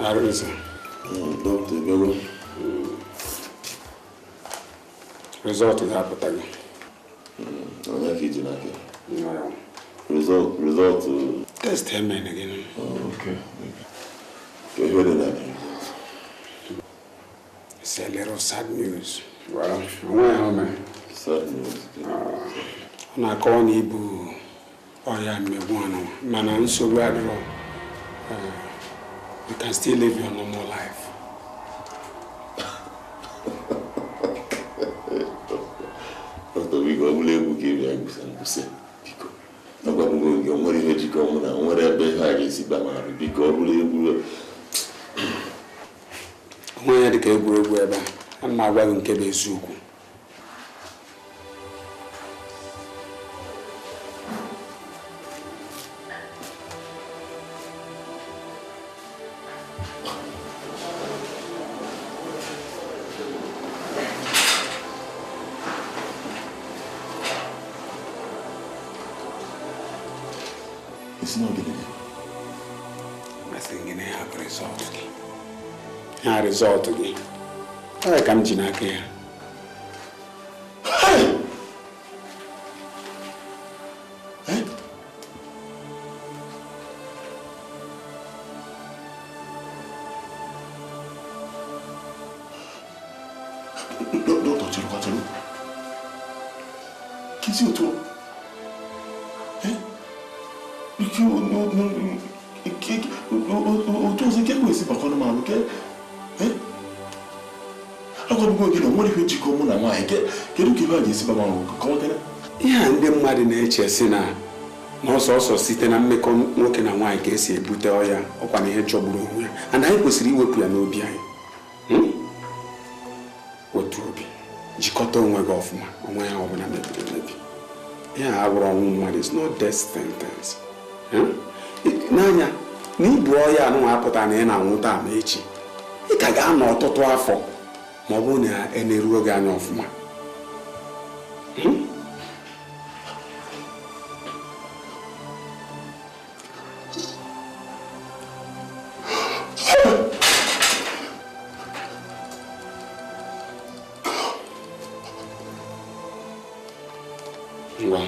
Arinze. Doctor, go. Result ga-apụta gị. Onye ka iji n'aka? Result. Test emere gị. Okay. Ka ihe dị n'aka? It's a little sad news. Well, onwe ha ome. Sad news. Ọ na-akọwa na ibu ọrịa mmegbu anụ mana nsogbu adịrọ. You can still live your normal life. Doctor, we go able to give you a say. Because I'm going to go where you come and wherever I see by my because when the cable web, I'm not wearing cable zuku. It's not getting it. I think you have a result again. A result again. I come to Dikeh. Doctor Chukwuka. Kisi otu. Otu ọzọ nke kwesị maka ọnụ marụ ke agwagbugo gị na nwere ihe jikọ mụ na nwaanyị kedu ka ebe a ga-esi ba marụ kọwakere ihe a ndị mmadụ na-eche si na n'ọsọsọ site na mmekọ nwoke na nwaanyị ka esi ebute ọya ọkwa na ihe jọgburu onwe ya and anyị kwesịrị iwepụ ya n'obi anyị otu obi jikọta onwe gị ọfụma onwe ya ọbụla mebiri emebi ihe a abụrụ ọnwụ mmadụ is not death sentence n'anya n'ibu ọya anụ apụta na ị na-anwụta Amaechi ị ka ga-anọ ọtụtụ afọ ma ọ bụrụ na na-eruo gị anya ọfụma. Ngwa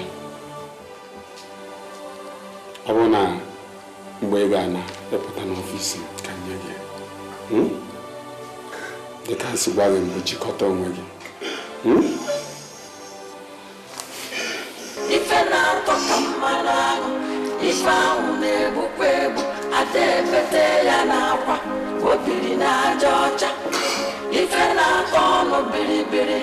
ọ bụrụ na mgbe ị ga-epụta n'ọfịs ka nye gị dịka nsị gwa gị mbụ jikọta onwe gị. Ife na-atọ ka mmanụ aṅụ, ife ahụ na-egbukwa egbu, ada epete ya n'akwa, obiri na aja ọcha. Ife na-atọ ọnụ biribiri,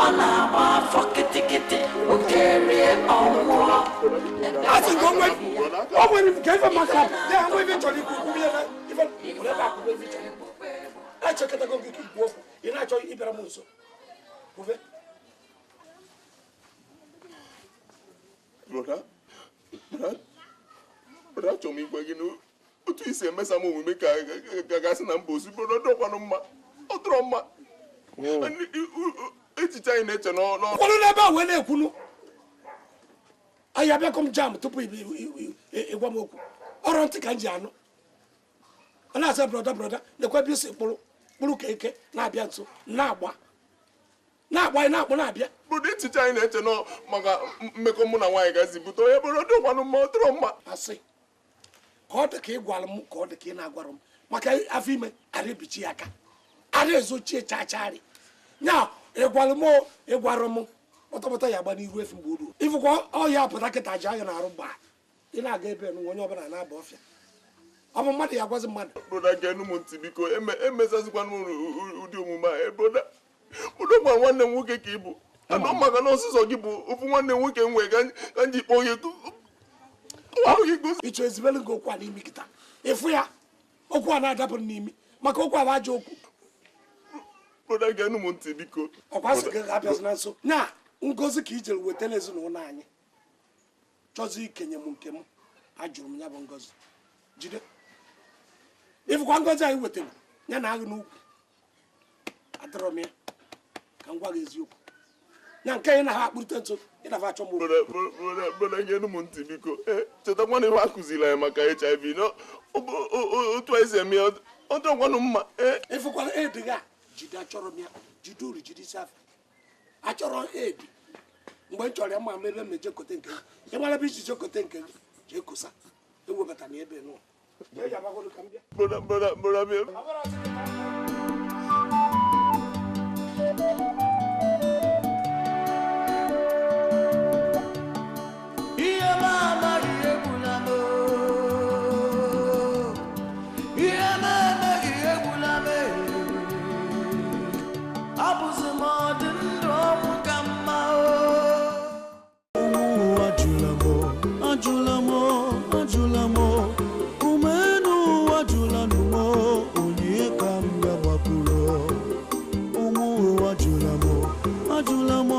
ọ na-agba afọ kịtịkịtị, oke rie ọnwụọ. Brother, achọrọ m igwe gị n'otu isi emesa m omume ka gasị na mba ozi brother dọkwanụ mma ọ dọrọ mma echiche anyị na-eche kwụrụ n'ebe a wee na-ekwunu anyị abịakọ m jam tupu ịgwa m okwu ọrụ ntị ka m ji anụ ọ na-asa brọda nekwa ebe isi kpụrụ keke na-abịa nso na-agba anyị na-akpụ na-abịa brother echiche anyị na-eche maka mmekọ mụ na nwaanyị gazi bute onye brother dọkwanụ mma ọ dọrọ mma asị ka ọ dị ka ị gwara m ka ọ dị ka ị na-agwara m maka afọ ime ara ebichi ya aka ara ezochie chacharị nya ịgwara m kpọtọkpọtọ ya agba n'iru efu mgbe uru ifụkwa ọhịa apụta kịta ji anya na-arụ mgba ị na-aga ebe nụ onye ọbụla na-aba ọfịa ọ bụ mmadụ ya agwazi mmadụ brother genu m ntị biko emezazikwana m ụdị omume a brother gwa nwanne m nwoke ka ị bụ anọ maka na ọsụsọ gị bụ ofu nwanne m nwoke nwee ka m ji kpọọ gị ịchọ ezibelu gị okwu a n'imi kịta ịfụ ya okwu a na-adapụrụ n'imi maka okwu a bụ ajọ okwu brother genu m ntị biko ọkwasị gị ga-abịazi na nso na ngozi ka i jere wetara ezinụlọ anyị chọzi ikenye m nke m ajụrụ m ya bụ ngozi jide ịfụkwa ngozi anyị wetara ya na aghị n'ugwu adọrọ m ya ka m gwa gị eziokwu na nke anyị na ha akpụrịte nso ị na-afa achọ m brother genu m ntị biko chetakwa na ihe a kụziri anyị maka HIV otu anyị si eme ya ọ dịkwanụ mma ịfụkwara edighị a jide achọrọ m ya jide uri jide isi afọ achọrọ edi mgbe m chọrọ ya ma mere m ejekote nke gị ị mara ebe iji jekote nke gị jee kosa ewebata na ebe nụ brother Ajula mo